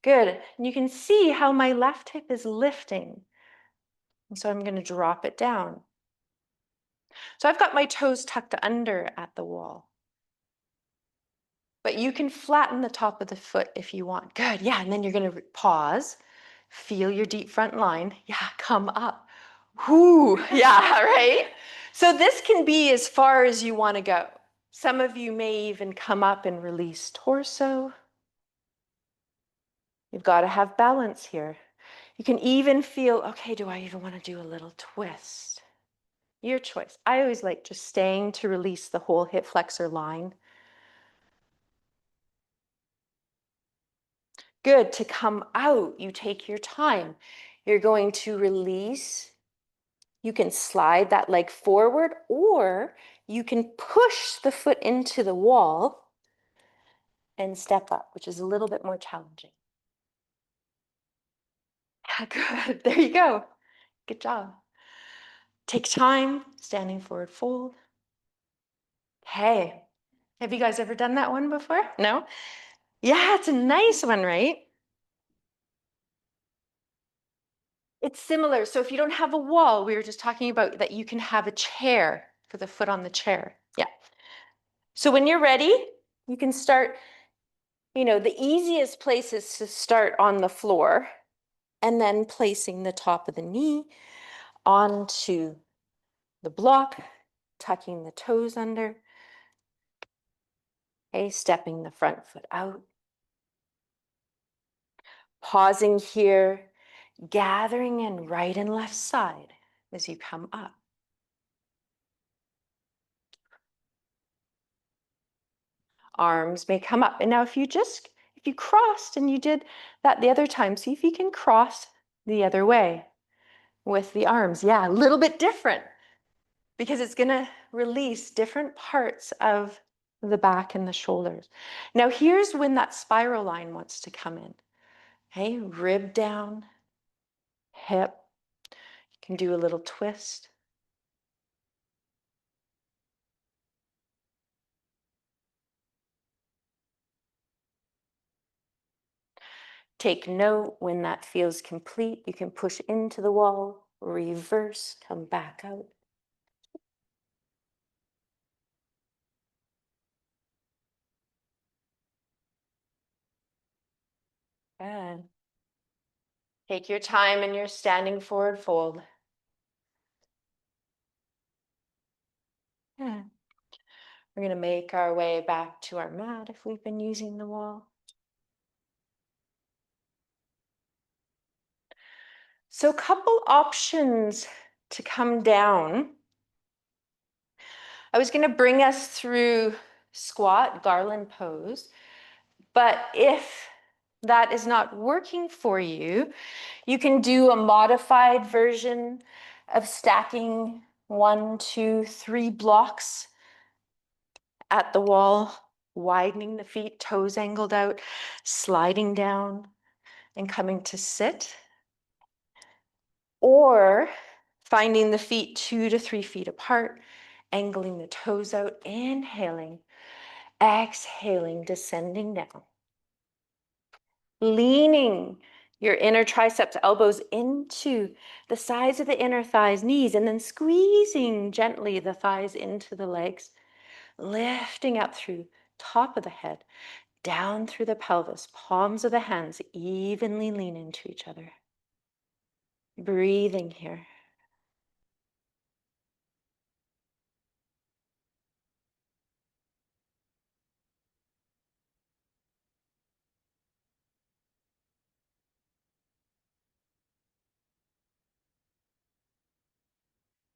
Good. And you can see how my left hip is lifting. And so I'm going to drop it down. So I've got my toes tucked under at the wall. But you can flatten the top of the foot if you want. Good. Yeah. And then you're going to pause. Feel your deep front line. Yeah. Come up. Whoo. Yeah. Right. So this can be as far as you want to go. Some of you may even come up and release torso. You've got to have balance here. You can even feel, okay, do I even want to do a little twist? Your choice. I always like just staying to release the whole hip flexor line. Good. To come out, you take your time. You're going to release You can slide that leg forward, or you can push the foot into the wall and step up, which is a little bit more challenging. Good, there you go. Good job. Take time, standing forward fold. Hey, have you guys ever done that one before? No? Yeah, it's a nice one, right? It's similar. So if you don't have a wall, we were just talking about that you can have a chair for the foot on the chair. Yeah. So when you're ready, you can start, the easiest place is to start on the floor and then placing the top of the knee onto the block, tucking the toes under, okay, stepping the front foot out, pausing here, gathering in right and left side as you come up. Arms may come up. And now if you crossed and you did that the other time, see if you can cross the other way with the arms. Yeah, a little bit different because it's gonna release different parts of the back and the shoulders. Now here's when that spiral line wants to come in. Okay, rib down, hip. You can do a little twist. Take note when that feels complete. You can push into the wall, reverse, come back out. Good. Take your time in your standing forward fold. Yeah. We're going to make our way back to our mat if we've been using the wall. So a couple options to come down. I was going to bring us through squat garland pose, but if that is not working for you, you can do a modified version of stacking 1, 2, 3 blocks at the wall, widening the feet, toes angled out, sliding down and coming to sit. Or finding the feet 2 to 3 feet apart, angling the toes out, inhaling, exhaling, descending down. Leaning your inner triceps, elbows into the sides of the inner thighs, knees, and then squeezing gently the thighs into the legs, lifting up through top of the head, down through the pelvis, palms of the hands evenly lean into each other. Breathing here.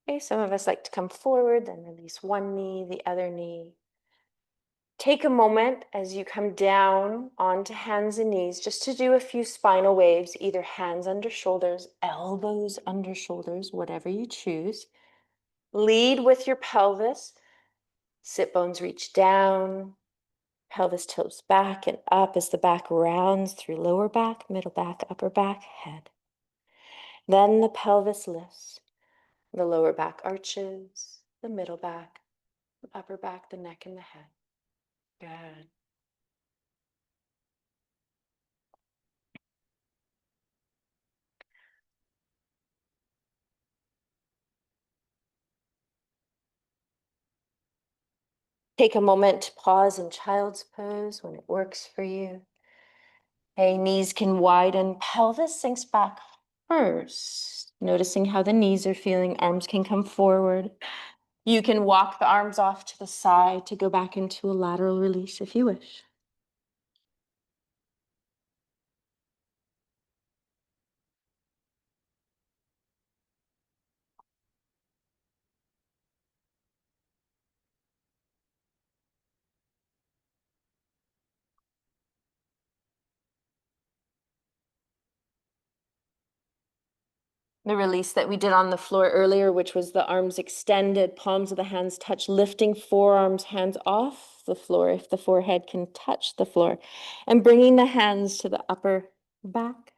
Okay, some of us like to come forward, then release one knee, the other knee. Take a moment as you come down onto hands and knees just to do a few spinal waves, either hands under shoulders, elbows under shoulders, whatever you choose. Lead with your pelvis. Sit bones reach down. Pelvis tilts back and up as the back rounds through lower back, middle back, upper back, head. Then the pelvis lifts. The lower back arches, the middle back, the upper back, the neck, and the head. Good. Take a moment to pause in child's pose when it works for you. Hey, knees can widen, pelvis sinks back first. Noticing how the knees are feeling, arms can come forward. You can walk the arms off to the side to go back into a lateral release if you wish. The release that we did on the floor earlier, which was the arms extended, palms of the hands touch, lifting forearms, hands off the floor if the forehead can touch the floor, and bringing the hands to the upper back.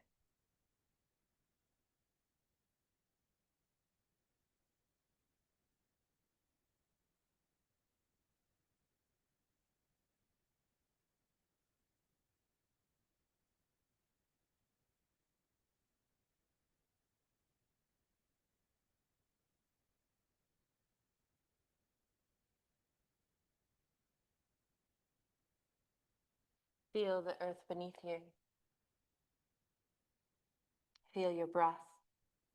Feel the earth beneath you. Feel your breath.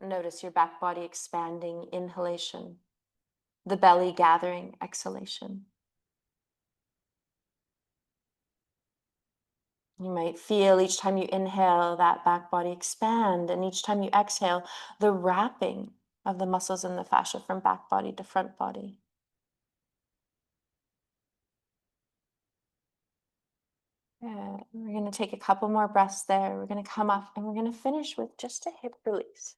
Notice your back body expanding, inhalation, the belly gathering, exhalation. You might feel each time you inhale that back body expand, and each time you exhale, the wrapping of the muscles in the fascia from back body to front body. Good. We're going to take a couple more breaths there. We're going to come up and we're going to finish with just a hip release.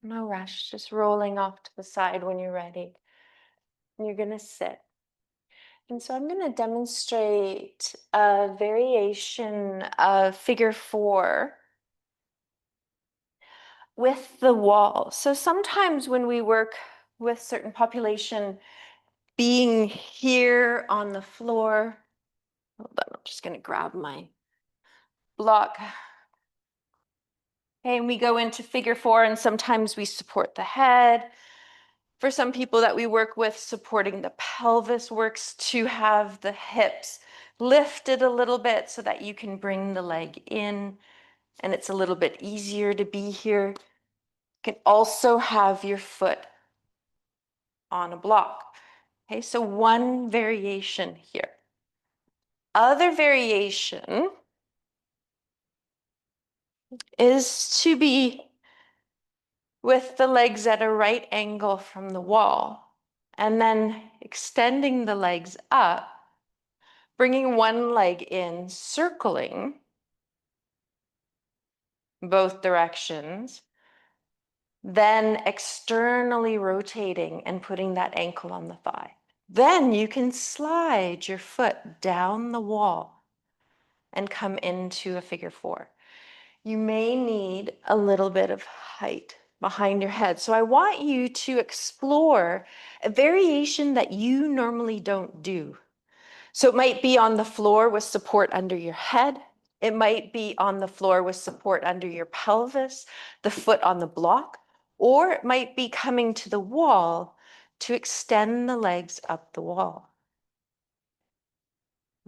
No rush, just rolling off to the side when you're ready. And you're going to sit. And so I'm going to demonstrate a variation of figure 4 with the wall. So sometimes when we work with certain population, being here on the floor, hold on, I'm just going to grab my block. Okay, and we go into figure 4, and sometimes we support the head. For some people that we work with, supporting the pelvis works to have the hips lifted a little bit so that you can bring the leg in, and it's a little bit easier to be here. You can also have your foot on a block. Okay, so one variation here. Other variation is to be with the legs at a right angle from the wall, and then extending the legs up, bringing one leg in, circling both directions, then externally rotating and putting that ankle on the thigh. Then you can slide your foot down the wall and come into a figure 4. You may need a little bit of height behind your head. So I want you to explore a variation that you normally don't do. So it might be on the floor with support under your head. It might be on the floor with support under your pelvis, the foot on the block, or it might be coming to the wall to extend the legs up the wall.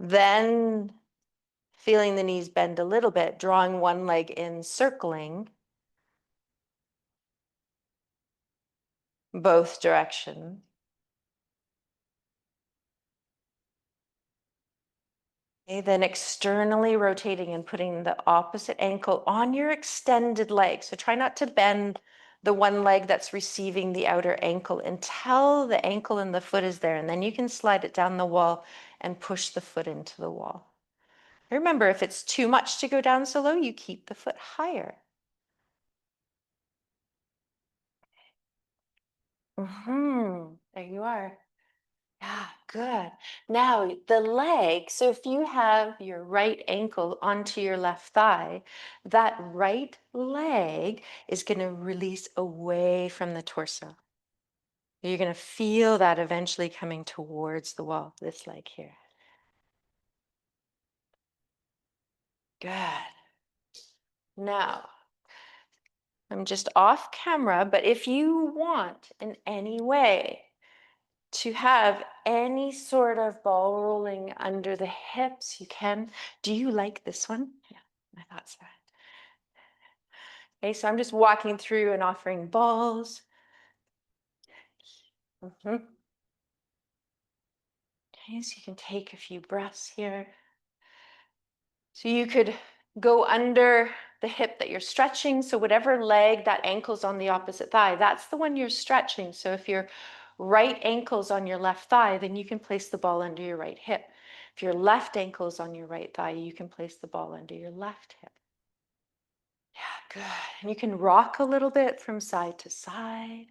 Then feeling the knees bend a little bit, drawing one leg in, circling both directions. Okay, then externally rotating and putting the opposite ankle on your extended leg. So try not to bend the one leg that's receiving the outer ankle until the ankle and the foot is there. And then you can slide it down the wall and push the foot into the wall. Remember, if it's too much to go down so low, you keep the foot higher. There you are. Yeah, good. Now the leg, so if you have your right ankle onto your left thigh, that right leg is going to release away from the torso. You're going to feel that eventually coming towards the wall, this leg here. Good. Now, I'm just off camera, but if you want in any way to have any sort of ball rolling under the hips, you can. Do you like this one? Yeah, I thought so. Okay, so I'm just walking through and offering balls. Okay, so you can take a few breaths here. So you could go under the hip that you're stretching. So whatever leg that ankle's on the opposite thigh, that's the one you're stretching. So if your right ankle's on your left thigh, then you can place the ball under your right hip. If your left ankle is on your right thigh, you can place the ball under your left hip. Yeah, good. And you can rock a little bit from side to side.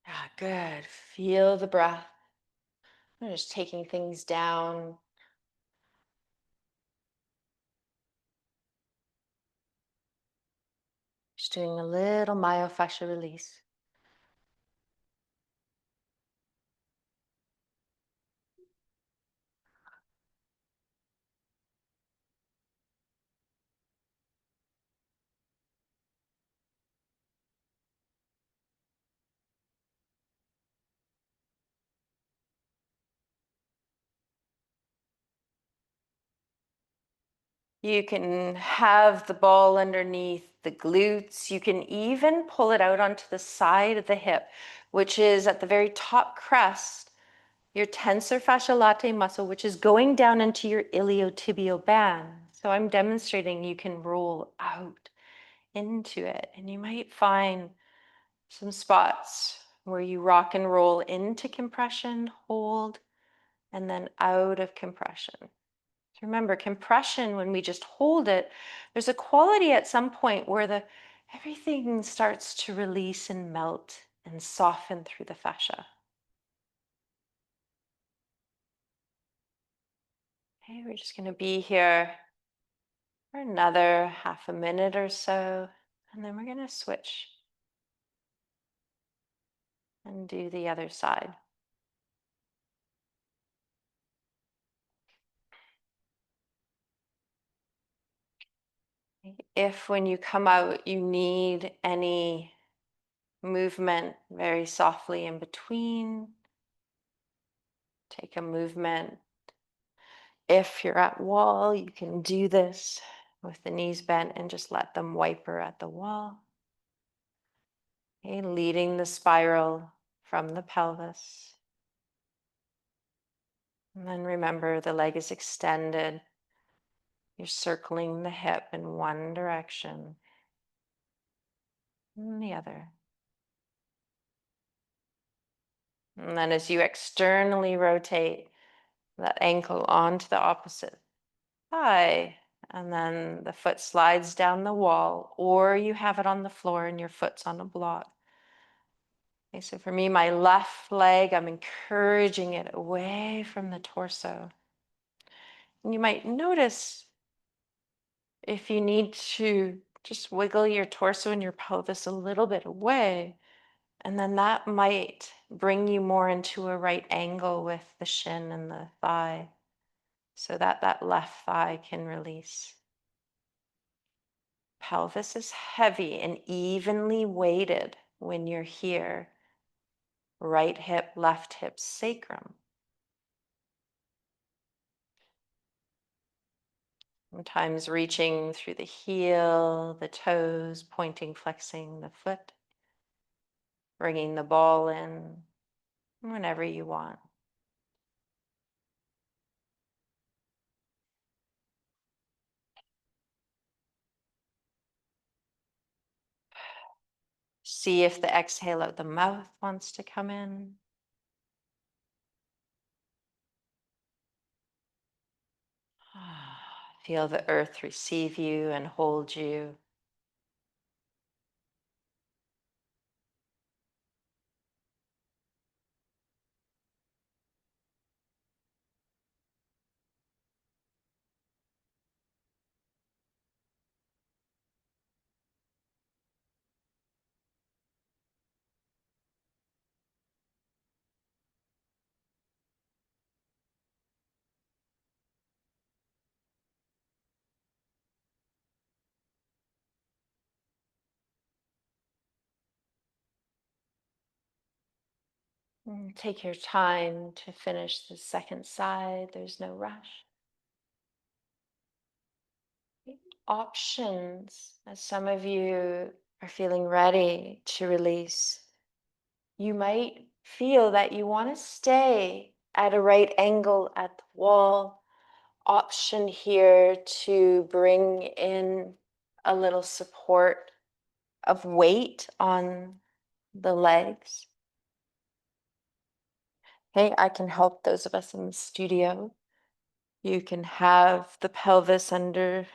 Yeah, good. Feel the breath. We're just taking things down. Just doing a little myofascial release. You can have the ball underneath the glutes. You can even pull it out onto the side of the hip, which is at the very top crest, your tensor fasciae latae muscle, which is going down into your iliotibial band. So I'm demonstrating you can roll out into it. And you might find some spots where you rock and roll into compression, hold, and then out of compression. Remember, compression, when we just hold it, there's a quality at some point where everything starts to release and melt and soften through the fascia. Okay, we're just going to be here for another half a minute or so, and then we're going to switch and do the other side. If when you come out, you need any movement very softly in between, take a movement. If you're at wall, you can do this with the knees bent and just let them wiper at the wall. Okay, leading the spiral from the pelvis. And then remember the leg is extended. You're circling the hip in one direction and the other. And then as you externally rotate that ankle onto the opposite thigh, and then the foot slides down the wall, or you have it on the floor and your foot's on a block. Okay, so for me, my left leg, I'm encouraging it away from the torso. And you might notice if you need to just wiggle your torso and your pelvis a little bit away, and then that might bring you more into a right angle with the shin and the thigh, so that that left thigh can release. Pelvis is heavy and evenly weighted when you're here. Right hip, left hip, sacrum. Sometimes reaching through the heel, the toes, pointing, flexing the foot, bringing the ball in whenever you want. See if the exhale out the mouth wants to come in. Feel the earth receive you and hold you. Take your time to finish the second side. There's no rush. Options, as some of you are feeling ready to release. You might feel that you want to stay at a right angle at the wall, option here to bring in a little support of weight on the legs. Okay, I can help those of us in the studio. You can have the pelvis under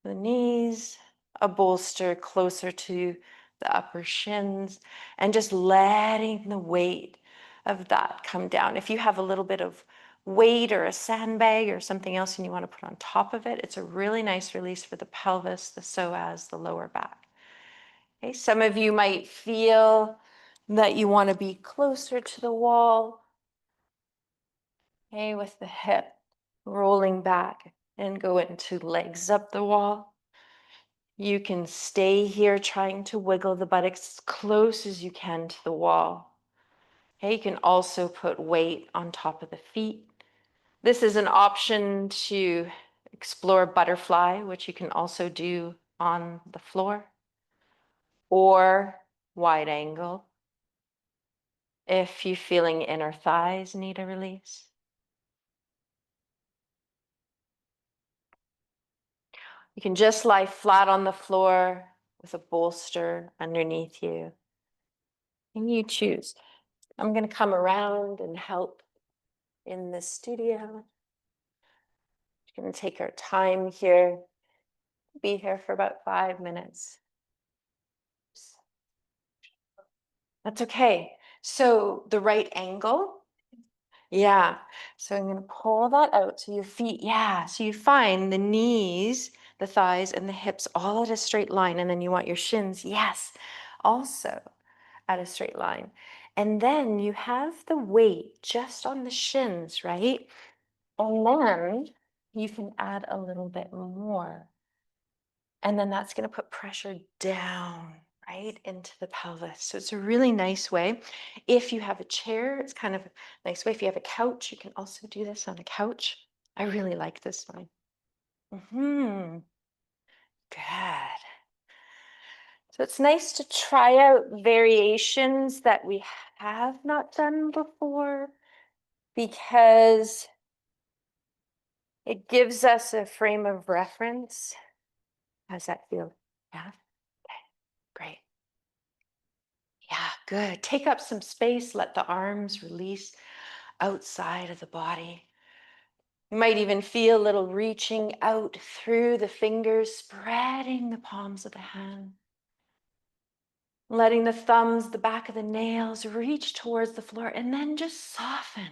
the knees, a bolster closer to the upper shins, and just letting the weight of that come down. If you have a little bit of weight or a sandbag or something else and you want to put on top of it, it's a really nice release for the pelvis, the psoas, the lower back. Okay, some of you might feel that you want to be closer to the wall. Okay, with the hip rolling back and go into legs up the wall. You can stay here trying to wiggle the buttocks as close as you can to the wall. Okay, you can also put weight on top of the feet. This is an option to explore butterfly, which you can also do on the floor, or wide angle if you're feeling inner thighs need a release. You can just lie flat on the floor with a bolster underneath you. And you choose. I'm going to come around and help in the studio. We're going to take our time here, be here for about 5 minutes. That's okay. So the right angle. Yeah. So I'm going to pull that out. So your feet, yeah. So you find the knees, the thighs, and the hips all at a straight line. And then you want your shins, yes, also at a straight line. And then you have the weight just on the shins, right? And then you can add a little bit more. And then that's going to put pressure down, right, into the pelvis. So it's a really nice way. If you have a chair, it's kind of a nice way. If you have a couch, you can also do this on a couch. I really like this one. Good. So it's nice to try out variations that we have not done before because it gives us a frame of reference. How's that feel? Yeah? Okay, great. Yeah, good. Take up some space. Let the arms release outside of the body. You might even feel a little reaching out through the fingers, spreading the palms of the hand. Letting the thumbs, the back of the nails reach towards the floor and then just soften.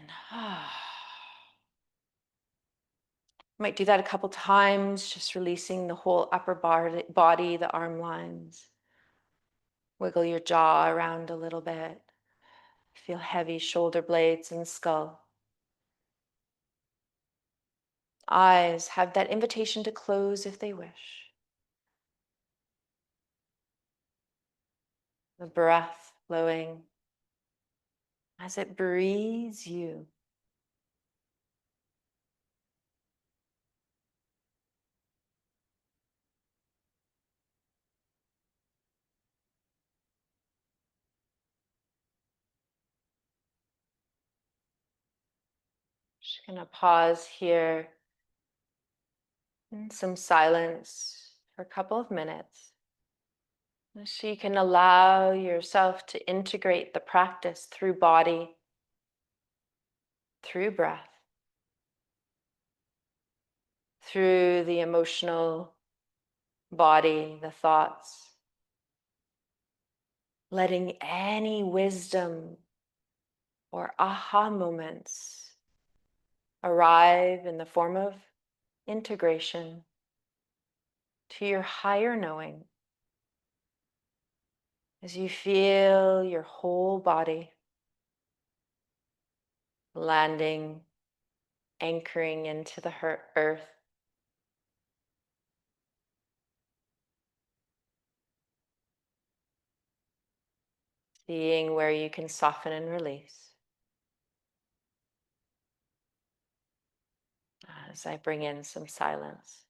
Might do that a couple times, just releasing the whole upper body, the arm lines. Wiggle your jaw around a little bit. Feel heavy shoulder blades and skull. Eyes have that invitation to close if they wish. The breath flowing as it breathes you. Just gonna pause here in some silence for a couple of minutes. So you can allow yourself to integrate the practice through body, through breath, through the emotional body, the thoughts, letting any wisdom or aha moments arrive in the form of integration to your higher knowing as you feel your whole body landing, anchoring into the earth. Seeing where you can soften and release. As I bring in some silence.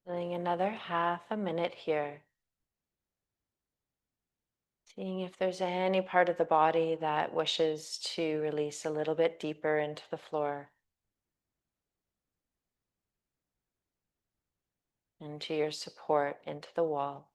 Feeling another half a minute here. Seeing if there's any part of the body that wishes to release a little bit deeper into the floor, into your support, into the wall.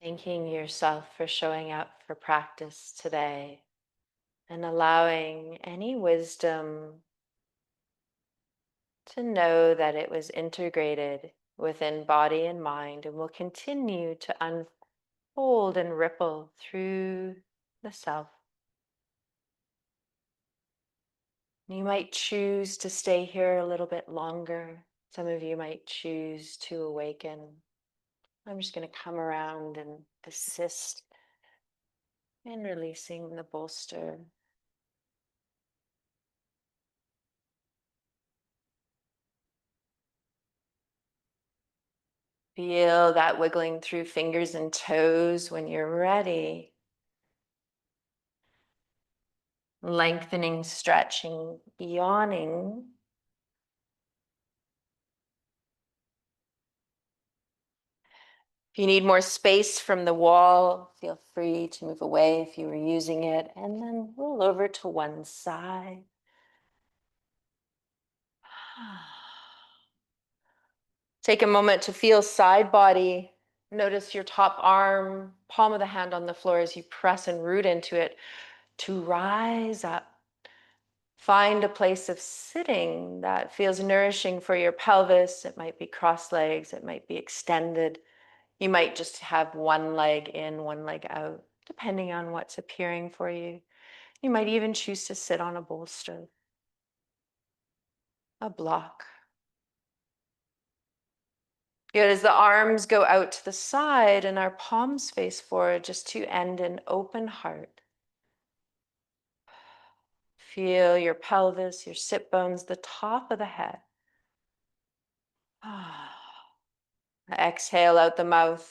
Thanking yourself for showing up for practice today and allowing any wisdom to know that it was integrated within body and mind and will continue to unfold and ripple through the self. You might choose to stay here a little bit longer. Some of you might choose to awaken. I'm just going to come around and assist in releasing the bolster. Feel that wiggling through fingers and toes when you're ready. Lengthening, stretching, yawning. If you need more space from the wall, feel free to move away if you were using it, and then roll over to one side. Take a moment to feel side body. Notice your top arm, palm of the hand on the floor as you press and root into it to rise up. Find a place of sitting that feels nourishing for your pelvis. It might be cross legs, it might be extended. You might just have one leg in, one leg out, depending on what's appearing for you. You might even choose to sit on a bolster, a block. Good, as the arms go out to the side and our palms face forward, just to end in open heart. Feel your pelvis, your sit bones, the top of the head. Exhale out the mouth.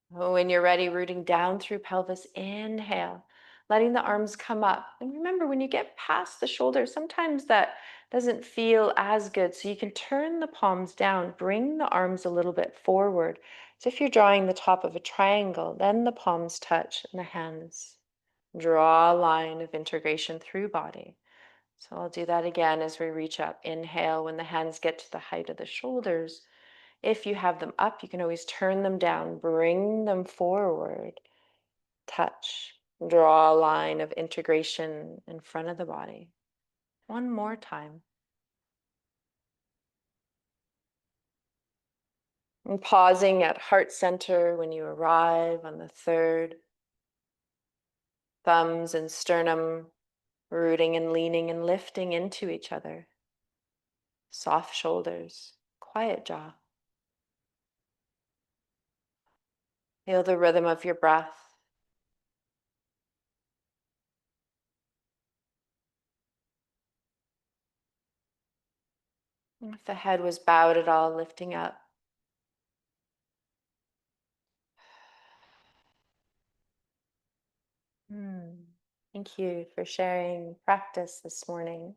When you're ready, rooting down through pelvis, inhale, letting the arms come up. And remember, when you get past the shoulders, sometimes that doesn't feel as good. So you can turn the palms down, bring the arms a little bit forward. So if you're drawing the top of a triangle, then the palms touch and the hands draw a line of integration through body. So I'll do that again as we reach up. Inhale, when the hands get to the height of the shoulders. If you have them up, you can always turn them down, bring them forward, touch, draw a line of integration in front of the body. One more time. And pausing at heart center when you arrive on the third. Thumbs and sternum rooting and leaning and lifting into each other. Soft shoulders, quiet jaw. Feel the rhythm of your breath. And if the head was bowed at all, lifting up. Thank you for sharing practice this morning.